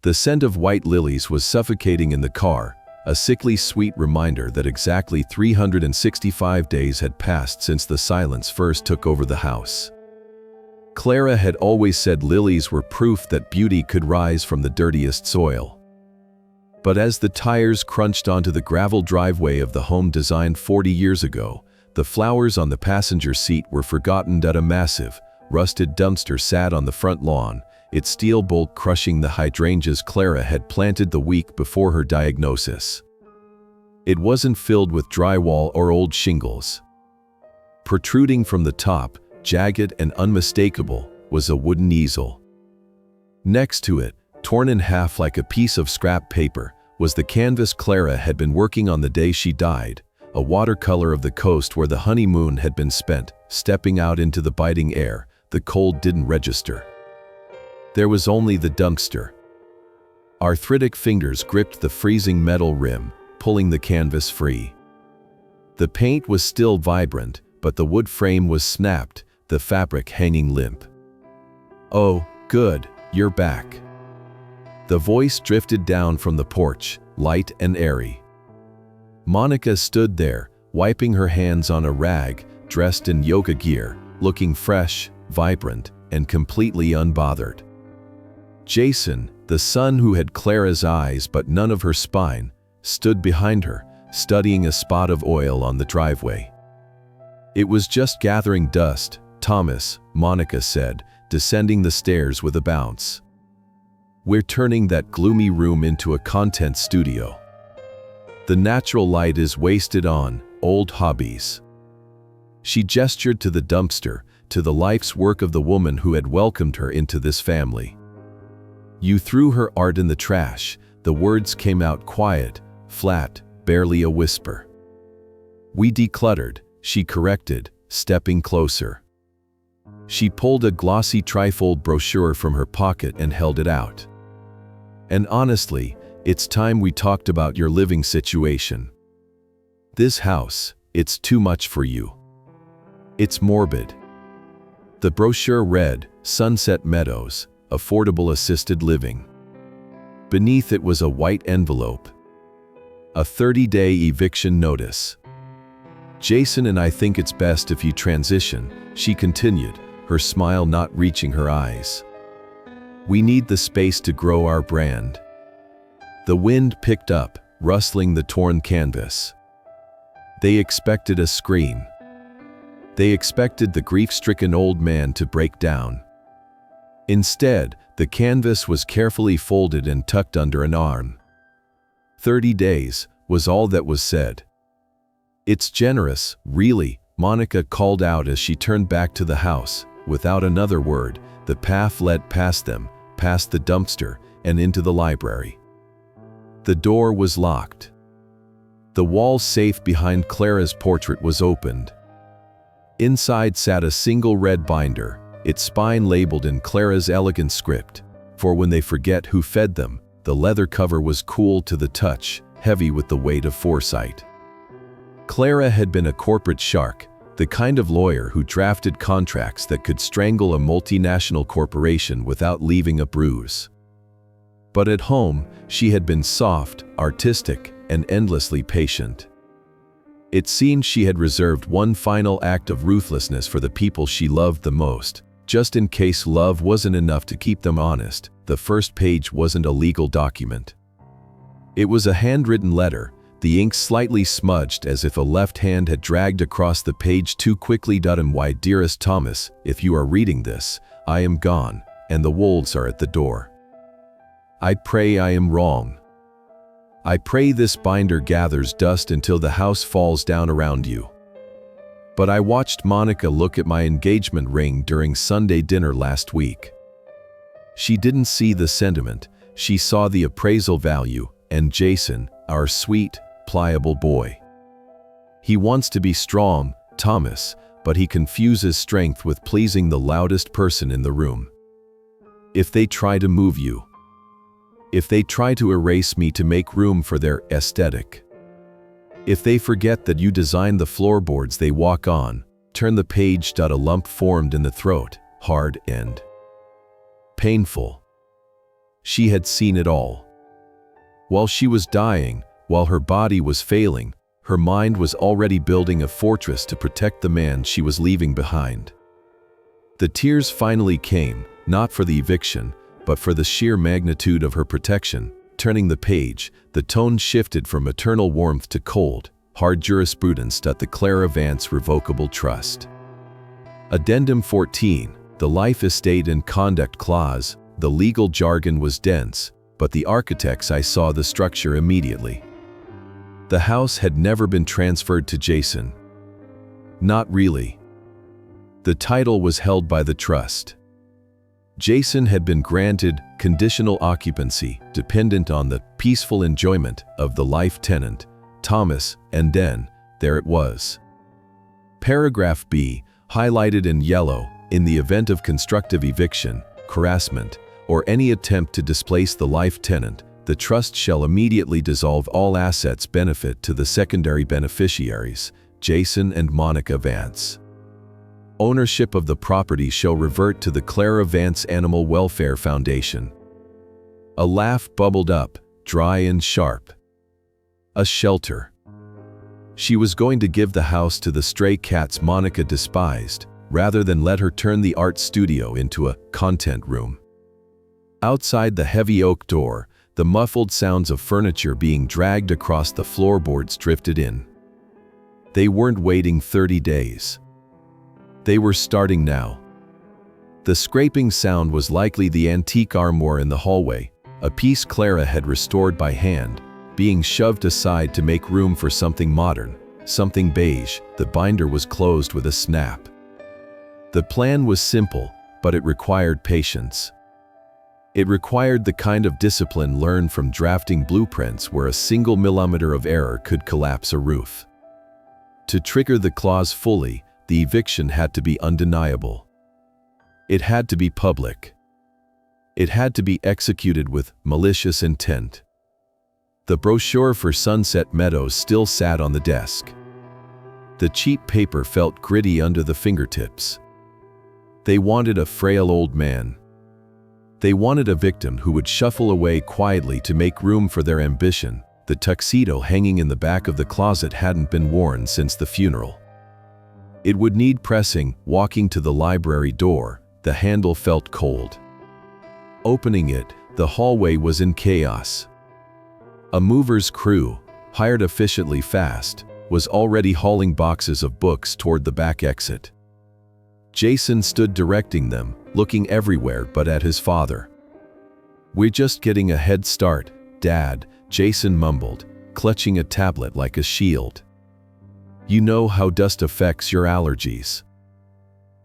The scent of white lilies was suffocating in the car, a sickly sweet reminder that exactly 365 days had passed since the silence first took over the house. Clara had always said lilies were proof that beauty could rise from the dirtiest soil. But as the tires crunched onto the gravel driveway of the home designed 40 years ago, the flowers on the passenger seat were forgotten that a massive, rusted dumpster sat on the front lawn, its steel bolt crushing the hydrangeas Clara had planted the week before her diagnosis. It wasn't filled with drywall or old shingles. Protruding from the top, jagged and unmistakable, was a wooden easel. Next to it, torn in half like a piece of scrap paper, was the canvas Clara had been working on the day she died, a watercolor of the coast where the honeymoon had been spent. Stepping out into the biting air, the cold didn't register. There was only the dumpster. Arthritic fingers gripped the freezing metal rim, pulling the canvas free. The paint was still vibrant, but the wood frame was snapped, the fabric hanging limp. "Oh, good, you're back." The voice drifted down from the porch, light and airy. Monica stood there, wiping her hands on a rag, dressed in yoga gear, looking fresh, vibrant, and completely unbothered. Jason, the son who had Clara's eyes but none of her spine, stood behind her, studying a spot of oil on the driveway. "It was just gathering dust, Thomas," Monica said, descending the stairs with a bounce. "We're turning that gloomy room into a content studio. The natural light is wasted on old hobbies." She gestured to the dumpster, to the life's work of the woman who had welcomed her into this family. "You threw her art in the trash," the words came out quiet, flat, barely a whisper. "We decluttered," she corrected, stepping closer. She pulled a glossy trifold brochure from her pocket and held it out. "And honestly, it's time we talked about your living situation. This house, it's too much for you. It's morbid." The brochure read, "Sunset Meadows, Affordable Assisted Living." Beneath it was a white envelope. A 30-day eviction notice. "Jason and I think it's best if you transition," she continued, her smile not reaching her eyes. "We need the space to grow our brand." The wind picked up, rustling the torn canvas. They expected a scream. They expected the grief-stricken old man to break down. Instead, the canvas was carefully folded and tucked under an arm. 30 days was all that was said. "It's generous, really," Monica called out as she turned back to the house. Without another word, the path led past them, past the dumpster, and into the library. The door was locked. The wall safe behind Clara's portrait was opened. Inside sat a single red binder, its spine labeled in Clara's elegant script. For when they forget who fed them, the leather cover was cool to the touch, heavy with the weight of foresight. Clara had been a corporate shark, the kind of lawyer who drafted contracts that could strangle a multinational corporation without leaving a bruise. But at home, she had been soft, artistic, and endlessly patient. It seemed she had reserved one final act of ruthlessness for the people she loved the most, just in case love wasn't enough to keep them honest. The first page wasn't a legal document. It was a handwritten letter, the ink slightly smudged as if a left hand had dragged across the page too quickly. "My dearest Thomas, if you are reading this, I am gone, and the wolves are at the door. I pray I am wrong. I pray this binder gathers dust until the house falls down around you. But I watched Monica look at my engagement ring during Sunday dinner last week. She didn't see the sentiment, she saw the appraisal value, and Jason, our sweet, pliable boy. He wants to be strong, Thomas, but he confuses strength with pleasing the loudest person in the room. If they try to move you, if they try to erase me to make room for their aesthetic, if they forget that you designed the floorboards they walk on, turn the page. A lump formed in the throat, hard and painful. She had seen it all. While she was dying, while her body was failing, her mind was already building a fortress to protect the man she was leaving behind. The tears finally came, not for the eviction, but for the sheer magnitude of her protection. Turning the page, the tone shifted from eternal warmth to cold, hard jurisprudence at the Clara Vance revocable trust. Addendum 14, the Life Estate and Conduct Clause. The legal jargon was dense, but the architects I saw the structure immediately. The house had never been transferred to Jason. Not really. The title was held by the trust. Jason had been granted conditional occupancy dependent on the peaceful enjoyment of the life tenant, Thomas, and then, there it was. Paragraph B, highlighted in yellow, in the event of constructive eviction, harassment, or any attempt to displace the life tenant, the trust shall immediately dissolve all assets benefit to the secondary beneficiaries, Jason and Monica Vance. Ownership of the property shall revert to the Clara Vance Animal Welfare Foundation. A laugh bubbled up, dry and sharp. A shelter. She was going to give the house to the stray cats Monica despised, rather than let her turn the art studio into a content room. Outside the heavy oak door, the muffled sounds of furniture being dragged across the floorboards drifted in. They weren't waiting 30 days. They were starting now. The scraping sound was likely the antique armoire in the hallway, a piece Clara had restored by hand, being shoved aside to make room for something modern, something beige. The binder was closed with a snap. The plan was simple, but it required patience. It required the kind of discipline learned from drafting blueprints where a single millimeter of error could collapse a roof. To trigger the clause fully, the eviction had to be undeniable. It had to be public. It had to be executed with malicious intent. The brochure for Sunset Meadows still sat on the desk. The cheap paper felt gritty under the fingertips. They wanted a frail old man. They wanted a victim who would shuffle away quietly to make room for their ambition. The tuxedo hanging in the back of the closet hadn't been worn since the funeral. It would need pressing. Walking to the library door, the handle felt cold. Opening it, the hallway was in chaos. A mover's crew, hired efficiently fast, was already hauling boxes of books toward the back exit. Jason stood directing them, looking everywhere but at his father. "We're just getting a head start, Dad," Jason mumbled, clutching a tablet like a shield. "You know how dust affects your allergies."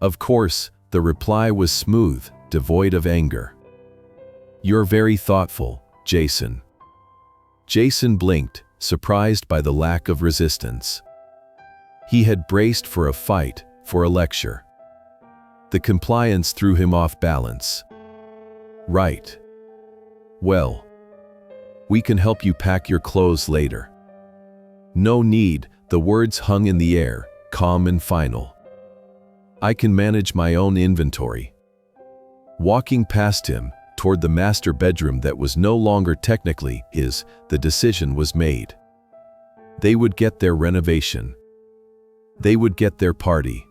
Of course, the reply was smooth, devoid of anger. "You're very thoughtful, Jason." Jason blinked, surprised by the lack of resistance. He had braced for a fight, for a lecture. The compliance threw him off balance. "Right. Well, we can help you pack your clothes later." "No need," the words hung in the air, calm and final. "I can manage my own inventory." Walking past him, toward the master bedroom that was no longer technically his, the decision was made. They would get their renovation. They would get their party.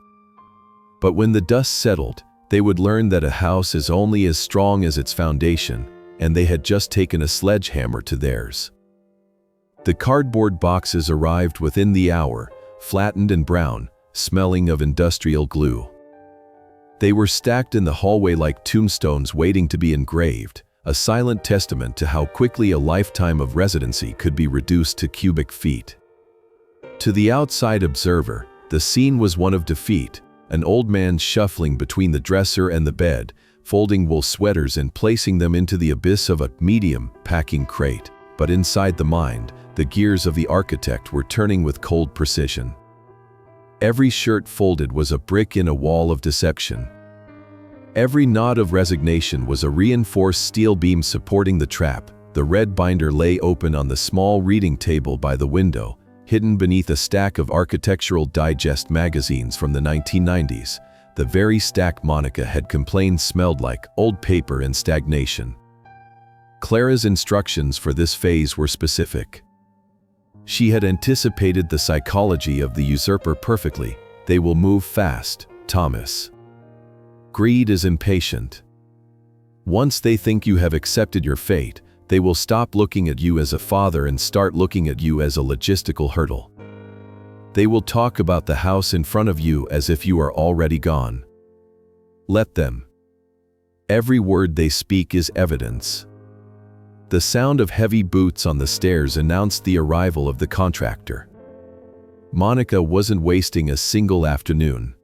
But when the dust settled, they would learn that a house is only as strong as its foundation, and they had just taken a sledgehammer to theirs. The cardboard boxes arrived within the hour, flattened and brown, smelling of industrial glue. They were stacked in the hallway like tombstones waiting to be engraved, a silent testament to how quickly a lifetime of residency could be reduced to cubic feet. To the outside observer, the scene was one of defeat, an old man shuffling between the dresser and the bed, folding wool sweaters and placing them into the abyss of a medium packing crate. But inside the mind, the gears of the architect were turning with cold precision. Every shirt folded was a brick in a wall of deception. Every nod of resignation was a reinforced steel beam supporting the trap. The red binder lay open on the small reading table by the window, hidden beneath a stack of Architectural Digest magazines from the 1990s, the very stack Monica had complained smelled like old paper and stagnation. Clara's instructions for this phase were specific. She had anticipated the psychology of the usurper perfectly. They will move fast, Thomas. Greed is impatient. Once they think you have accepted your fate, they will stop looking at you as a father and start looking at you as a logistical hurdle. They will talk about the house in front of you as if you are already gone. Let them. Every word they speak is evidence. The sound of heavy boots on the stairs announced the arrival of the contractor. Monica wasn't wasting a single afternoon.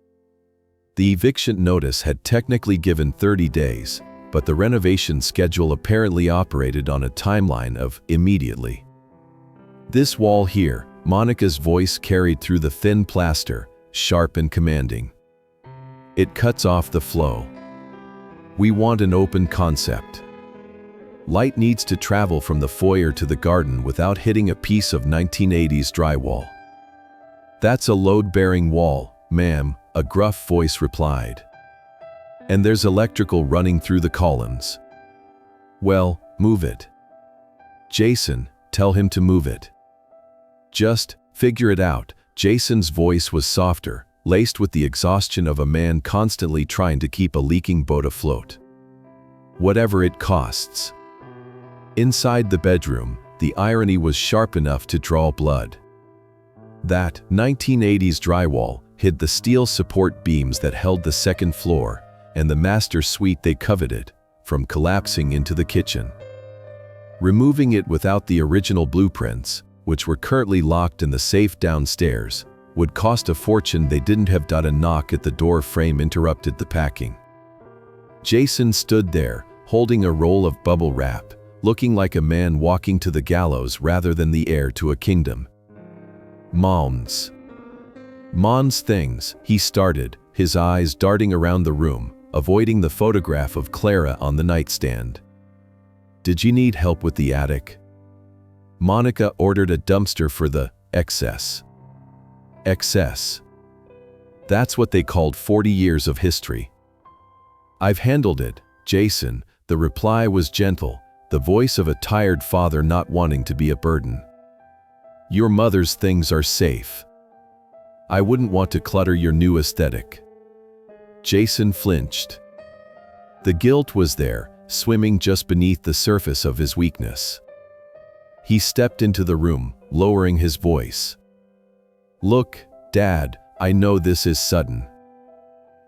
The eviction notice had technically given 30 days, but the renovation schedule apparently operated on a timeline of immediately. This wall here, Monica's voice carried through the thin plaster, sharp and commanding. It cuts off the flow. We want an open concept. Light needs to travel from the foyer to the garden without hitting a piece of 1980s drywall. That's a load-bearing wall, ma'am, a gruff voice replied. And there's electrical running through the columns. Well, move it. Jason, tell him to move it. Just figure it out. Jason's voice was softer, laced with the exhaustion of a man constantly trying to keep a leaking boat afloat. Whatever it costs. Inside the bedroom, the irony was sharp enough to draw blood. That 1980s drywall hid the steel support beams that held the second floor and the master suite they coveted from collapsing into the kitchen. Removing it without the original blueprints, which were currently locked in the safe downstairs, would cost a fortune. They didn't have. A knock at the door frame interrupted the packing. Jason stood there, holding a roll of bubble wrap, looking like a man walking to the gallows rather than the heir to a kingdom. Mom's things, he started, his eyes darting around the room, avoiding the photograph of Clara on the nightstand. Did you need help with the attic? Monica ordered a dumpster for the excess. Excess. That's what they called 40 years of history. I've handled it, Jason. The reply was gentle, the voice of a tired father not wanting to be a burden. Your mother's things are safe. I wouldn't want to clutter your new aesthetic. Jason flinched. The guilt was there, swimming just beneath the surface of his weakness. He stepped into the room, lowering his voice. Look, Dad, I know this is sudden.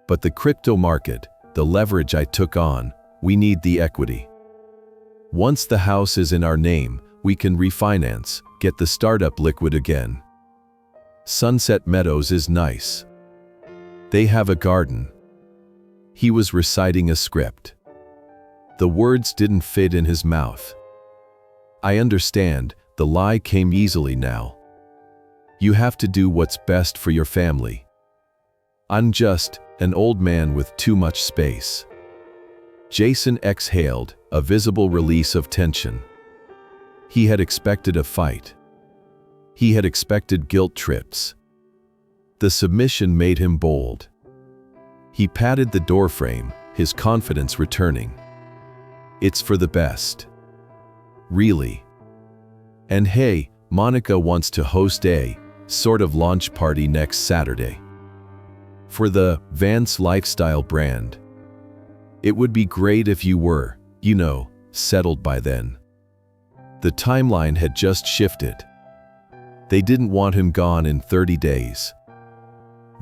But the crypto market, the leverage I took on, we need the equity. Once the house is in our name, we can refinance, get the startup liquid again. Sunset Meadows is nice. They have a garden. He was reciting a script. The words didn't fit in his mouth. I understand, the lie came easily now. You have to do what's best for your family. I'm just an old man with too much space. Jason exhaled, a visible release of tension. He had expected a fight. He had expected guilt trips. The submission made him bold. He patted the doorframe, his confidence returning. It's for the best. Really. And hey, Monica wants to host a sort of launch party next Saturday. For the Vance lifestyle brand. It would be great if you were, settled by then. The timeline had just shifted. They didn't want him gone in 30 days.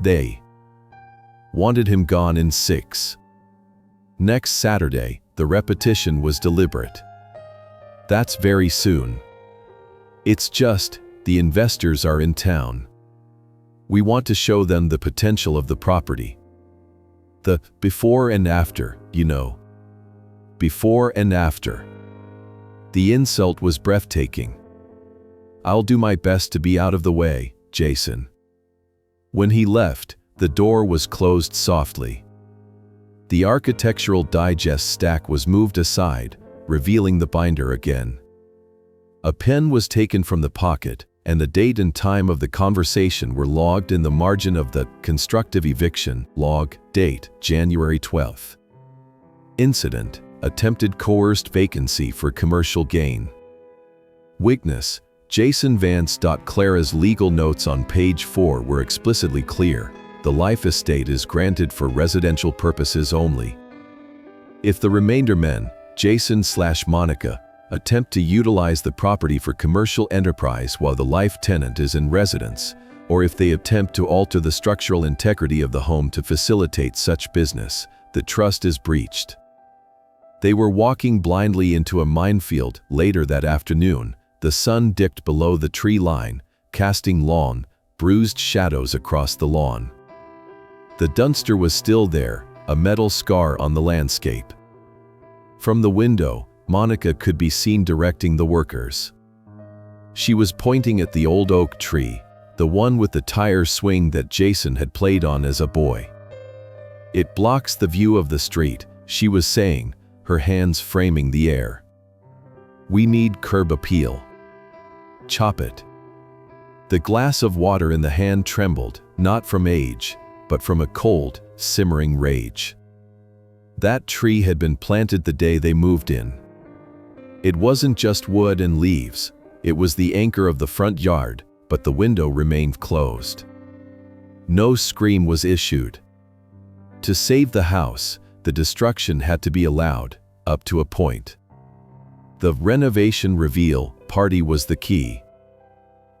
They wanted him gone in 6. Next Saturday, the repetition was deliberate. That's very soon. It's just, the investors are in town. We want to show them the potential of the property. The before and after, Before and after. The insult was breathtaking. I'll do my best to be out of the way, Jason. When he left, the door was closed softly. The Architectural Digest stack was moved aside, revealing the binder again. A pen was taken from the pocket, and the date and time of the conversation were logged in the margin of the Constructive Eviction log, date January 12th. Incident, attempted coerced vacancy for commercial gain. Witness, Jason Vance. Clara's legal notes on page 4 were explicitly clear. The life estate is granted for residential purposes only. If the remainder men, Jason/Monica, attempt to utilize the property for commercial enterprise while the life tenant is in residence, or if they attempt to alter the structural integrity of the home to facilitate such business, the trust is breached. They were walking blindly into a minefield. Later that afternoon, the sun dipped below the tree line, casting long, bruised shadows across the lawn. The dumpster was still there, a metal scar on the landscape. From the window, Monica could be seen directing the workers. She was pointing at the old oak tree, the one with the tire swing that Jason had played on as a boy. "It blocks the view of the street," she was saying, her hands framing the air. "We need curb appeal. Chop it." The glass of water in the hand trembled, not from age, but from a cold, simmering rage. That tree had been planted the day they moved in. It wasn't just wood and leaves, it was the anchor of the front yard, but the window remained closed. No scream was issued. To save the house, the destruction had to be allowed, up to a point. The renovation reveal party was the key.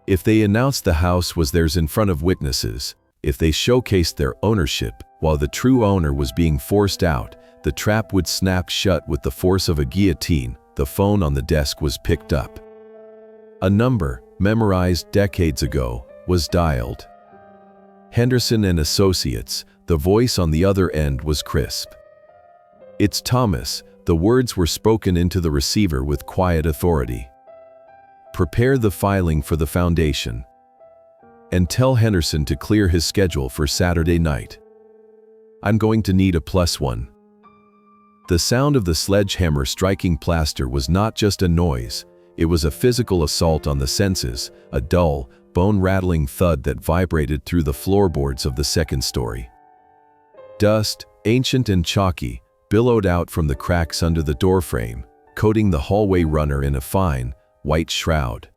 If they announced the house was theirs in front of witnesses, if they showcased their ownership while the true owner was being forced out, the trap would snap shut with the force of a guillotine. The phone on the desk was picked up. A number, memorized decades ago, was dialed. Henderson and Associates. The voice on the other end was crisp. "It's Thomas." The words were spoken into the receiver with quiet authority. "Prepare the filing for the foundation. And tell Henderson to clear his schedule for Saturday night. I'm going to need a +1. The sound of the sledgehammer striking plaster was not just a noise, it was a physical assault on the senses, a dull, bone-rattling thud that vibrated through the floorboards of the second story. Dust, ancient and chalky, billowed out from the cracks under the doorframe, coating the hallway runner in a fine, white shroud.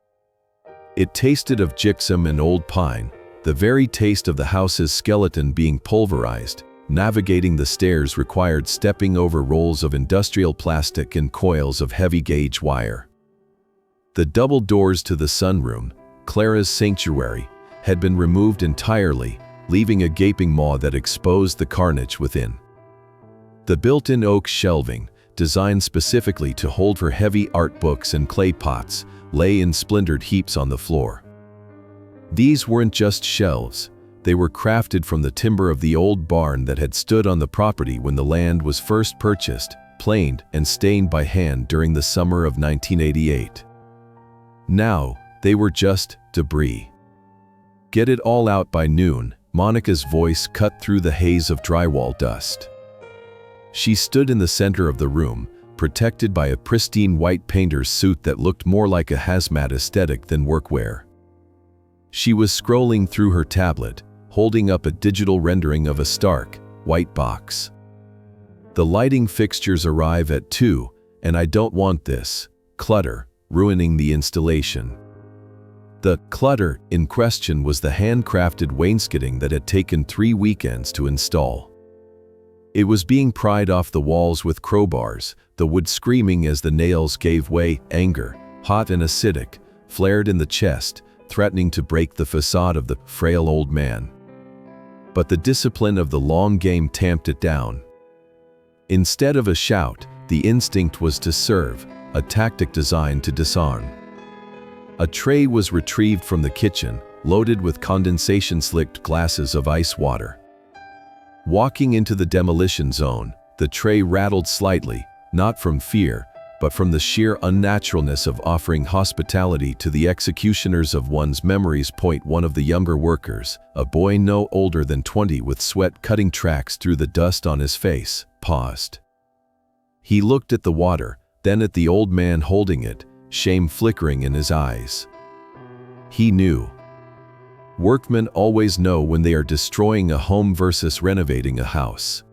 It tasted of gypsum and old pine, the very taste of the house's skeleton being pulverized. Navigating the stairs required stepping over rolls of industrial plastic and coils of heavy-gauge wire. The double doors to the sunroom, Clara's sanctuary, had been removed entirely, leaving a gaping maw that exposed the carnage within. The built-in oak shelving, designed specifically to hold her heavy art books and clay pots, lay in splintered heaps on the floor. These weren't just shelves. They were crafted from the timber of the old barn that had stood on the property when the land was first purchased, planed and stained by hand during the summer of 1988. Now, they were just debris. "Get it all out by noon," Monica's voice cut through the haze of drywall dust. She stood in the center of the room, protected by a pristine white painter's suit that looked more like a hazmat aesthetic than workwear. She was scrolling through her tablet, holding up a digital rendering of a stark, white box. "The lighting fixtures arrive at 2, and I don't want this clutter ruining the installation." The clutter in question was the handcrafted wainscoting that had taken 3 weekends to install. It was being pried off the walls with crowbars, the wood screaming as the nails gave way. Anger, hot and acidic, flared in the chest, threatening to break the facade of the frail old man. But the discipline of the long game tamped it down. Instead of a shout, the instinct was to serve, a tactic designed to disarm. A tray was retrieved from the kitchen, loaded with condensation-slicked glasses of ice water. Walking into the demolition zone, the tray rattled slightly, not from fear, but from the sheer unnaturalness of offering hospitality to the executioners of one's memories. One of the younger workers, a boy no older than 20 with sweat cutting tracks through the dust on his face, paused. He looked at the water, then at the old man holding it, shame flickering in his eyes. He knew. Workmen always know when they are destroying a home versus renovating a house.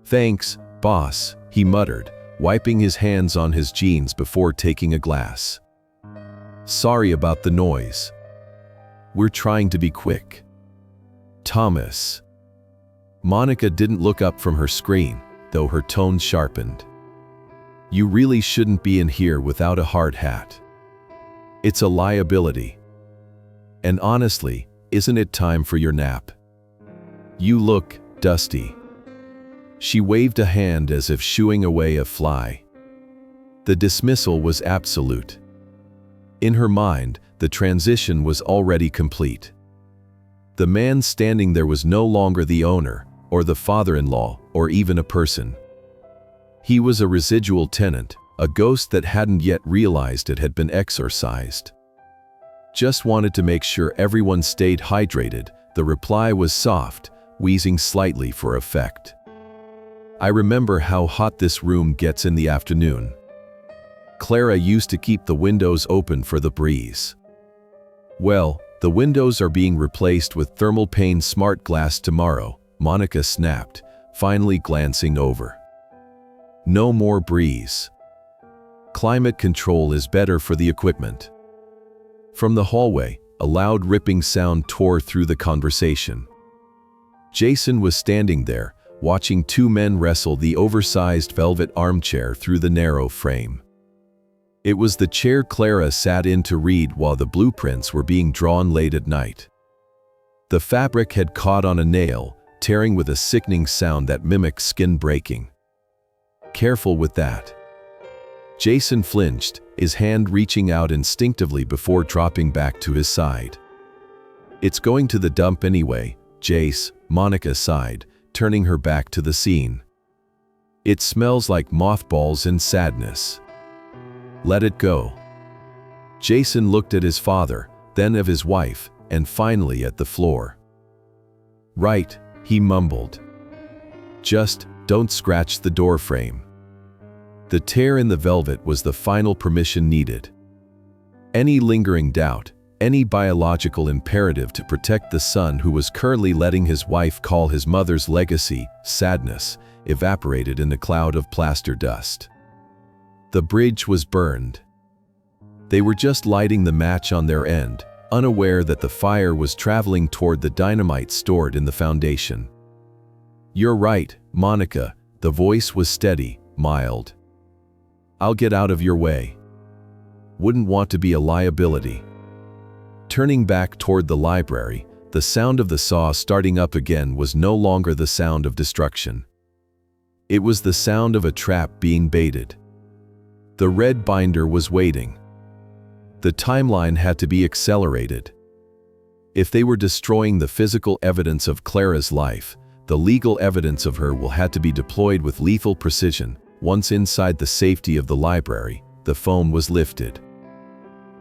"Thanks, boss," he muttered, wiping his hands on his jeans before taking a glass. "Sorry about the noise. We're trying to be quick." "Thomas." Monica didn't look up from her screen, though her tone sharpened. "You really shouldn't be in here without a hard hat. It's a liability. And honestly, isn't it time for your nap? You look dusty." She waved a hand as if shooing away a fly. The dismissal was absolute. In her mind, the transition was already complete. The man standing there was no longer the owner, or the father-in-law, or even a person. He was a residual tenant, a ghost that hadn't yet realized it had been exorcised. "Just wanted to make sure everyone stayed hydrated," the reply was soft, wheezing slightly for effect. "I remember how hot this room gets in the afternoon. Clara used to keep the windows open for the breeze." "Well, the windows are being replaced with thermal pane smart glass tomorrow," Monica snapped, finally glancing over. "No more breeze. Climate control is better for the equipment." From the hallway, a loud ripping sound tore through the conversation. Jason was standing there, watching two men wrestle the oversized velvet armchair through the narrow frame. It was the chair Clara sat in to read while the blueprints were being drawn late at night. The fabric had caught on a nail, tearing with a sickening sound that mimicked skin breaking. "Careful with that." Jason flinched, his hand reaching out instinctively before dropping back to his side. "It's going to the dump anyway, Jace," Monica sighed, turning her back to the scene. "It smells like mothballs and sadness. Let it go." Jason looked at his father, then of his wife, and finally at the floor. "Right," he mumbled. "Just don't scratch the door frame." The tear in the velvet was the final permission needed. Any lingering doubt, any biological imperative to protect the son who was currently letting his wife call his mother's legacy sadness, evaporated in a cloud of plaster dust. The bridge was burned. They were just lighting the match on their end, unaware that the fire was traveling toward the dynamite stored in the foundation. "You're right, Monica," the voice was steady, mild. "I'll get out of your way. Wouldn't want to be a liability." Turning back toward the library, the sound of the saw starting up again was no longer the sound of destruction. It was the sound of a trap being baited. The red binder was waiting. The timeline had to be accelerated. If they were destroying the physical evidence of Clara's life, the legal evidence of her will have to be deployed with lethal precision. Once inside the safety of the library, the foam was lifted.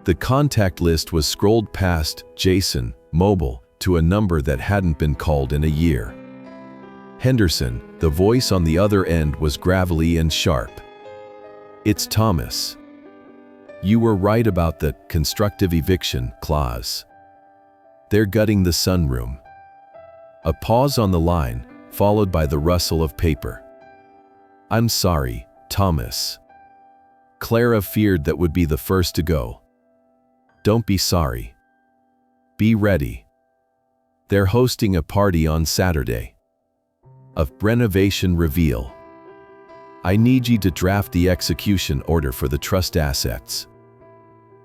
The contact list was scrolled past Jason, mobile, to a number that hadn't been called in a year. Henderson, the voice on the other end was gravelly and sharp. "It's Thomas. You were right about the constructive eviction clause. They're gutting the sunroom." A pause on the line, followed by the rustle of paper. "I'm sorry, Thomas." Clara feared that would be the first to go. "Don't be sorry. Be ready. They're hosting a party on Saturday. A renovation reveal. I need you to draft the execution order for the trust assets."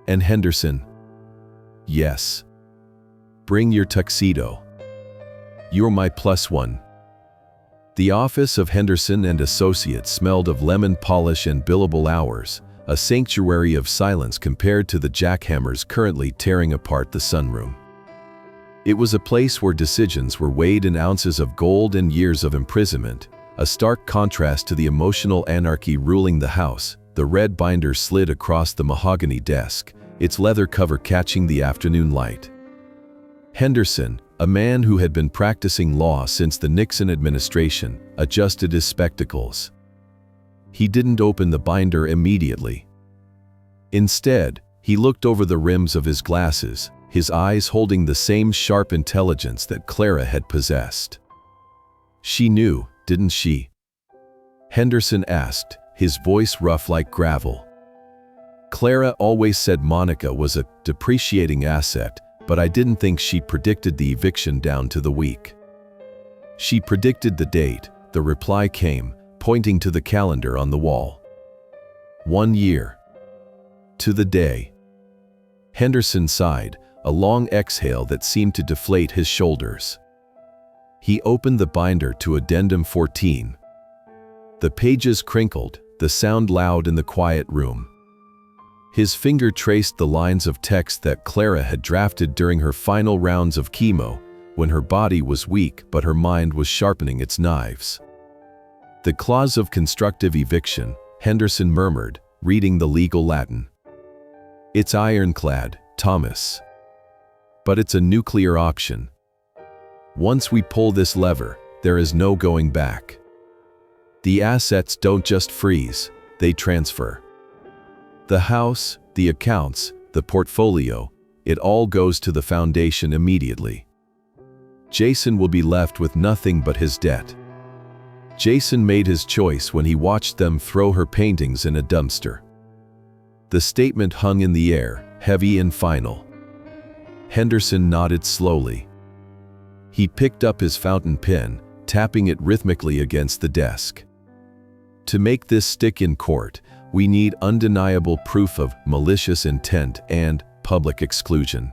"And Henderson?" "Yes. Bring your tuxedo. You're my +1. The office of Henderson and Associates smelled of lemon polish and billable hours, a sanctuary of silence compared to the jackhammers currently tearing apart the sunroom. It was a place where decisions were weighed in ounces of gold and years of imprisonment, a stark contrast to the emotional anarchy ruling the house. The red binder slid across the mahogany desk, its leather cover catching the afternoon light. Henderson, a man who had been practicing law since the Nixon administration, adjusted his spectacles. He didn't open the binder immediately. Instead, he looked over the rims of his glasses, his eyes holding the same sharp intelligence that Clara had possessed. "She knew, didn't she?" Henderson asked, his voice rough like gravel. Clara always said Monica was a depreciating asset, but I didn't think she predicted the eviction down to the week. She predicted the date, the reply came, pointing to the calendar on the wall. 1 year. To the day. Henderson sighed, a long exhale that seemed to deflate his shoulders. He opened the binder to Addendum 14. The pages crinkled, the sound loud in the quiet room. His finger traced the lines of text that Clara had drafted during her final rounds of chemo, when her body was weak but her mind was sharpening its knives. The clause of constructive eviction, Henderson murmured, reading the legal Latin. It's ironclad, Thomas. But it's a nuclear option. Once we pull this lever, there is no going back. The assets don't just freeze, they transfer. The house, the accounts, the portfolio, it all goes to the foundation immediately. Jason will be left with nothing but his debt. Jason made his choice when he watched them throw her paintings in a dumpster. The statement hung in the air, heavy and final. Henderson nodded slowly. He picked up his fountain pen, tapping it rhythmically against the desk. To make this stick in court, we need undeniable proof of malicious intent and public exclusion.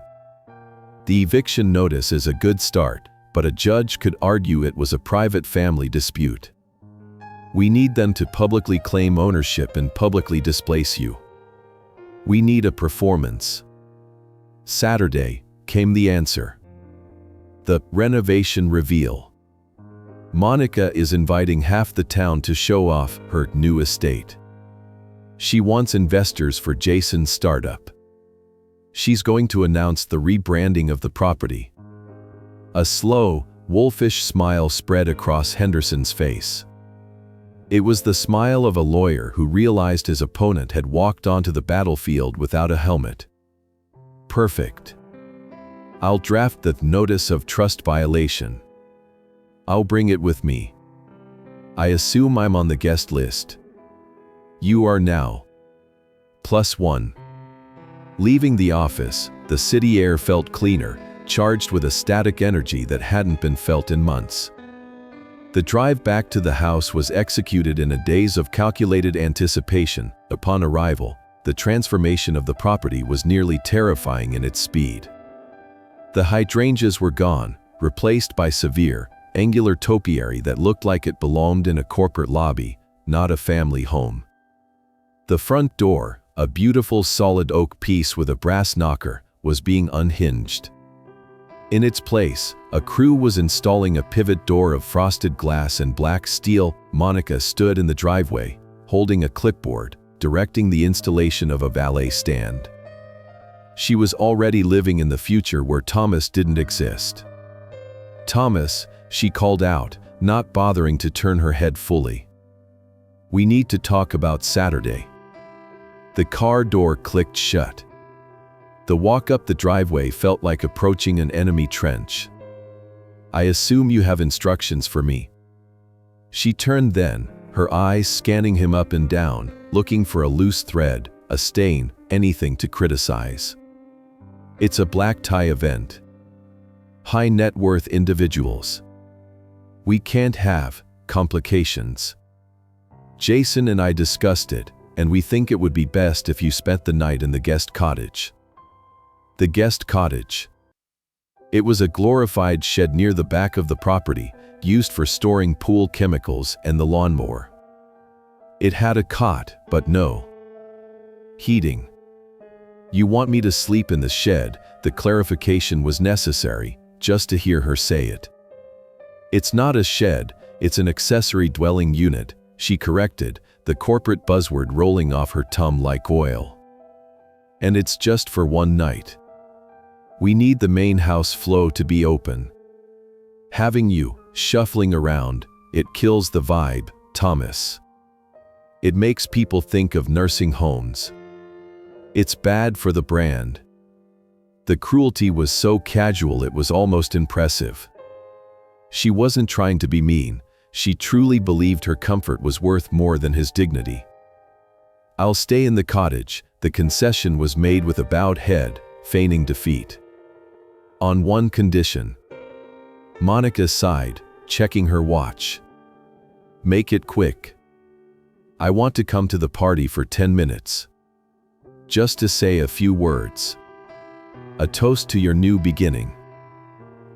The eviction notice is a good start, but a judge could argue it was a private family dispute. We need them to publicly claim ownership and publicly displace you. We need a performance. Saturday came the answer. The renovation reveal. Monica is inviting half the town to show off her new estate. She wants investors for Jason's startup. She's going to announce the rebranding of the property. A slow, wolfish smile spread across Henderson's face. It was the smile of a lawyer who realized his opponent had walked onto the battlefield without a helmet. Perfect. I'll draft the notice of trust violation. I'll bring it with me. I assume I'm on the guest list. You are now. +1. Leaving the office, the city air felt cleaner, charged with a static energy that hadn't been felt in months. The drive back to the house was executed in a daze of calculated anticipation. Upon arrival, the transformation of the property was nearly terrifying in its speed. The hydrangeas were gone, replaced by severe, angular topiary that looked like it belonged in a corporate lobby, not a family home. The front door, a beautiful solid oak piece with a brass knocker, was being unhinged. In its place, a crew was installing a pivot door of frosted glass and black steel. Monica stood in the driveway, holding a clipboard, directing the installation of a valet stand. She was already living in the future where Thomas didn't exist. Thomas, she called out, not bothering to turn her head fully. We need to talk about Saturday. The car door clicked shut. The walk up the driveway felt like approaching an enemy trench. I assume you have instructions for me. She turned then, her eyes scanning him up and down, looking for a loose thread, a stain, anything to criticize. It's a black tie event. High net worth individuals. We can't have complications. Jason and I discussed it, and we think it would be best if you spent the night in the guest cottage. The guest cottage. It was a glorified shed near the back of the property, used for storing pool chemicals and the lawnmower. It had a cot, but no heating. You want me to sleep in the shed? The clarification was necessary, just to hear her say it. It's not a shed, it's an accessory dwelling unit, she corrected, the corporate buzzword rolling off her tongue like oil. And it's just for one night. We need the main house flow to be open. Having you shuffling around, it kills the vibe, Thomas. It makes people think of nursing homes. It's bad for the brand. The cruelty was so casual it was almost impressive. She wasn't trying to be mean, she truly believed her comfort was worth more than his dignity. "I'll stay in the cottage." The concession was made with a bowed head, feigning defeat. "On one condition." Monica sighed, checking her watch. "Make it quick. I want to come to the party for 10 minutes. Just to say a few words. A toast to your new beginning.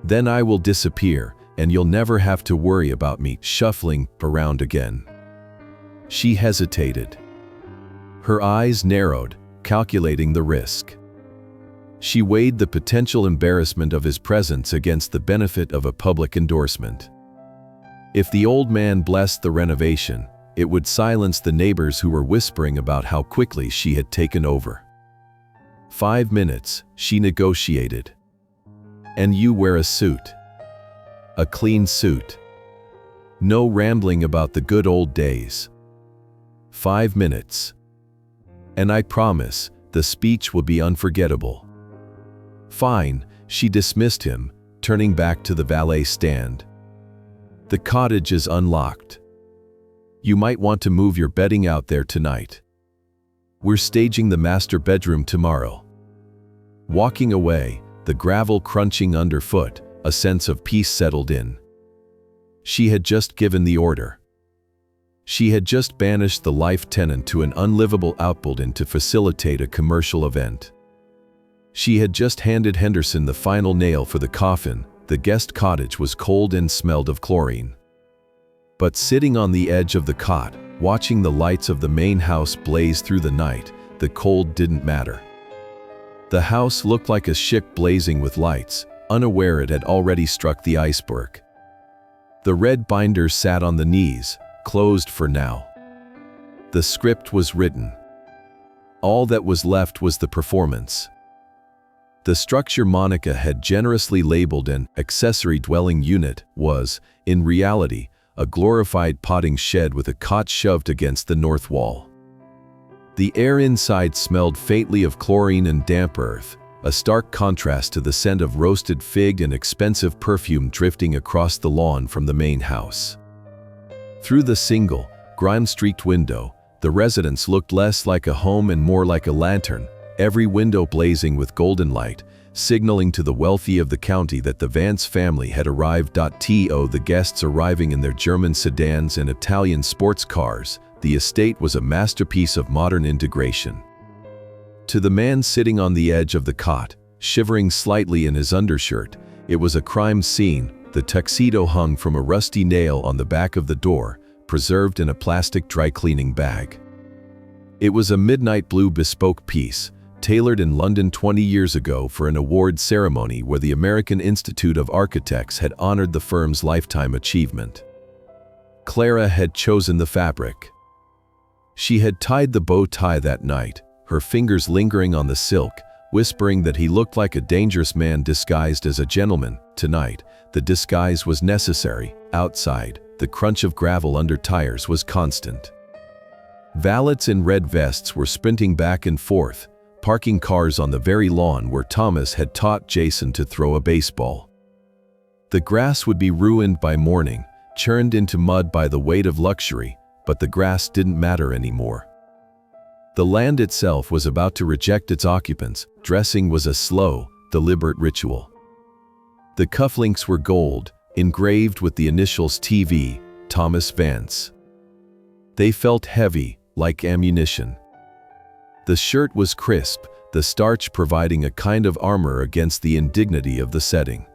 Then I will disappear, and you'll never have to worry about me shuffling around again." She hesitated. Her eyes narrowed, calculating the risk. She weighed the potential embarrassment of his presence against the benefit of a public endorsement. If the old man blessed the renovation, it would silence the neighbors who were whispering about how quickly she had taken over. 5 minutes, she negotiated. "And you wear a suit. A clean suit. No rambling about the good old days. 5 minutes. And I promise, the speech will be unforgettable." "Fine," she dismissed him, turning back to the valet stand. "The cottage is unlocked. You might want to move your bedding out there tonight. We're staging the master bedroom tomorrow." Walking away, the gravel crunching underfoot, a sense of peace settled in. She had just given the order. She had just banished the life tenant to an unlivable outbuilding to facilitate a commercial event. She had just handed Henderson the final nail for the coffin. The guest cottage was cold and smelled of chlorine. But sitting on the edge of the cot, watching the lights of the main house blaze through the night, the cold didn't matter. The house looked like a ship blazing with lights, unaware it had already struck the iceberg. The red binder sat on the knees, closed for now. The script was written. All that was left was the performance. The structure Monica had generously labeled an accessory dwelling unit was, in reality, a glorified potting shed with a cot shoved against the north wall. The air inside smelled faintly of chlorine and damp earth, a stark contrast to the scent of roasted fig and expensive perfume drifting across the lawn from the main house. Through the single, grime-streaked window, the residence looked less like a home and more like a lantern, every window blazing with golden light, signaling to the wealthy of the county that the Vance family had arrived. The guests arriving in their German sedans and Italian sports cars, the estate was a masterpiece of modern integration. To the man sitting on the edge of the cot, shivering slightly in his undershirt, it was a crime scene. The tuxedo hung from a rusty nail on the back of the door, preserved in a plastic dry-cleaning bag. It was a midnight blue bespoke piece, tailored in London 20 years ago for an award ceremony where the American Institute of Architects had honored the firm's lifetime achievement. Clara had chosen the fabric. She had tied the bow tie that night, her fingers lingering on the silk, whispering that he looked like a dangerous man disguised as a gentleman. Tonight, the disguise was necessary. Outside, the crunch of gravel under tires was constant. Valets in red vests were sprinting back and forth, parking cars on the very lawn where Thomas had taught Jason to throw a baseball. The grass would be ruined by morning, churned into mud by the weight of luxury, but the grass didn't matter anymore. The land itself was about to reject its occupants. Dressing was a slow, deliberate ritual. The cufflinks were gold, engraved with the initials TV, Thomas Vance. They felt heavy, like ammunition. The shirt was crisp, the starch providing a kind of armor against the indignity of the setting.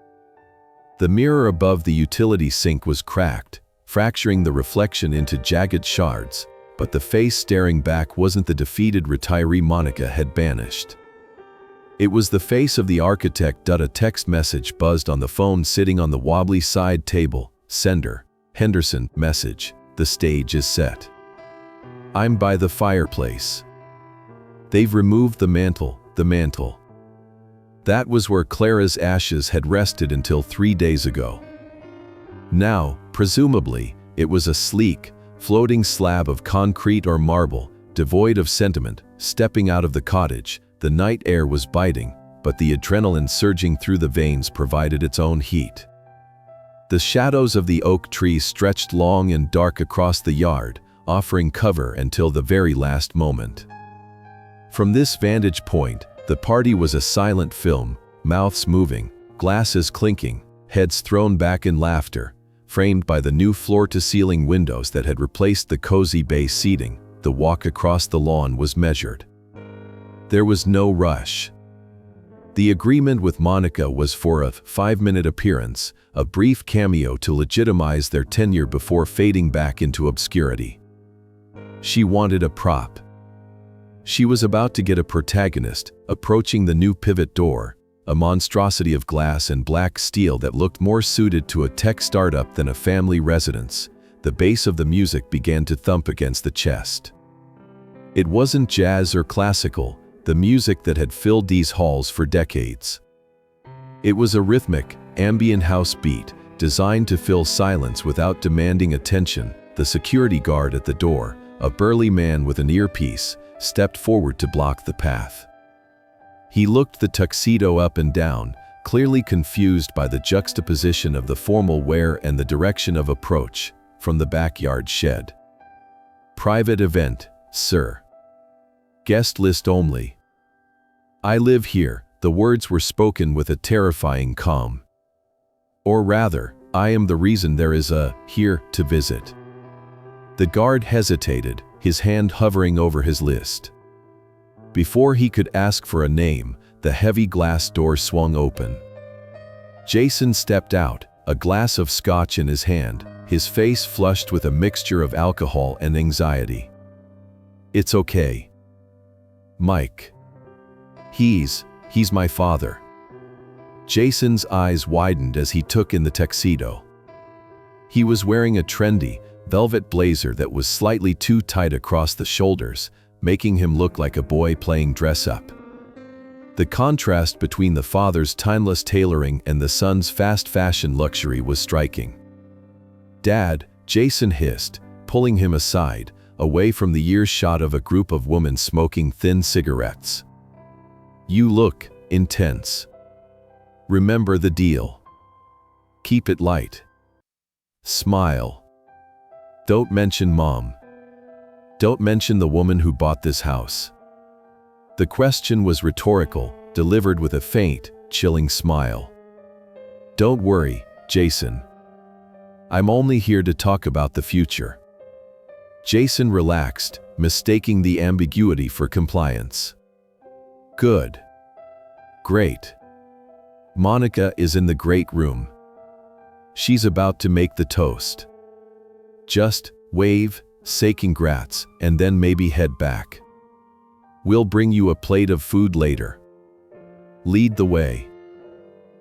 The mirror above the utility sink was cracked, fracturing the reflection into jagged shards, but the face staring back wasn't the defeated retiree Monica had banished. It was the face of the architect. A text message buzzed on the phone sitting on the wobbly side table. Sender, Henderson, message, the stage is set. I'm by the fireplace. They've removed the mantle. That was where Clara's ashes had rested until 3 days ago. Now, presumably, it was a sleek, floating slab of concrete or marble, devoid of sentiment. Stepping out of the cottage, the night air was biting, but the adrenaline surging through the veins provided its own heat. The shadows of the oak trees stretched long and dark across the yard, offering cover until the very last moment. From this vantage point, the party was a silent film, mouths moving, glasses clinking, heads thrown back in laughter, framed by the new floor-to-ceiling windows that had replaced the cozy base seating. The walk across the lawn was measured. There was no rush. The agreement with Monica was for a 5-minute appearance, a brief cameo to legitimize their tenure before fading back into obscurity. She wanted a prop. She was about to get a protagonist, approaching the new pivot door, a monstrosity of glass and black steel that looked more suited to a tech startup than a family residence. The bass of the music began to thump against the chest. It wasn't jazz or classical, the music that had filled these halls for decades. It was a rhythmic, ambient house beat, designed to fill silence without demanding attention. The security guard at the door, a burly man with an earpiece, stepped forward to block the path. He looked the tuxedo up and down, clearly confused by the juxtaposition of the formal wear and the direction of approach from the backyard shed. "Private event, sir. Guest list only." "I live here," the words were spoken with a terrifying calm. "Or rather, I am the reason there is a here to visit." The guard hesitated, his hand hovering over his list. Before he could ask for a name, the heavy glass door swung open. Jason stepped out, a glass of scotch in his hand, his face flushed with a mixture of alcohol and anxiety. "It's okay. Mike. He's my father." Jason's eyes widened as he took in the tuxedo. He was wearing a trendy, velvet blazer that was slightly too tight across the shoulders, making him look like a boy playing dress-up. The contrast between the father's timeless tailoring and the son's fast fashion luxury was striking. "Dad," Jason hissed, pulling him aside, away from the earshot of a group of women smoking thin cigarettes. "You look intense. Remember the deal. Keep it light. Smile. Don't mention Mom. Don't mention the woman who bought this house." The question was rhetorical, delivered with a faint, chilling smile. "Don't worry, Jason. I'm only here to talk about the future." Jason relaxed, mistaking the ambiguity for compliance. "Good. Great. Monica is in the great room. She's about to make the toast. Just wave, say congrats, and then maybe head back. We'll bring you a plate of food later. Lead the way."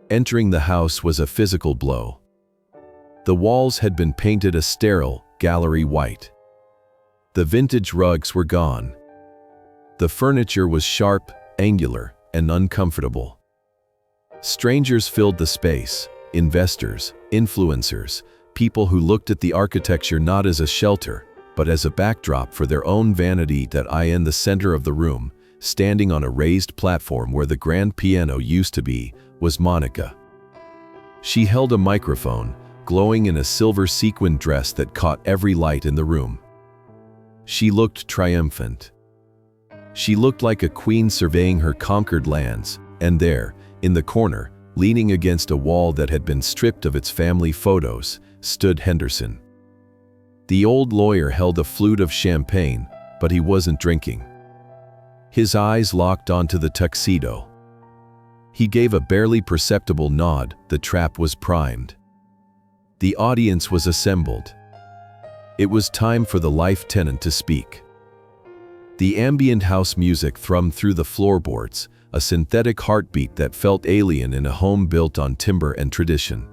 Entering the house was a physical blow. The walls had been painted a sterile, gallery white. The vintage rugs were gone. The furniture was sharp, angular, and uncomfortable. Strangers filled the space, investors, influencers, people who looked at the architecture not as a shelter, but as a backdrop for their own vanity. In the center of the room, standing on a raised platform where the grand piano used to be, was Monica. She held a microphone, glowing in a silver sequin dress that caught every light in the room. She looked triumphant. She looked like a queen surveying her conquered lands, and there, in the corner, leaning against a wall that had been stripped of its family photos, stood Henderson. The old lawyer held a flute of champagne, but he wasn't drinking. His eyes locked onto the tuxedo. He gave a barely perceptible nod. The trap was primed. The audience was assembled. It was time for the life tenant to speak. The ambient house music thrummed through the floorboards, a synthetic heartbeat that felt alien in a home built on timber and tradition.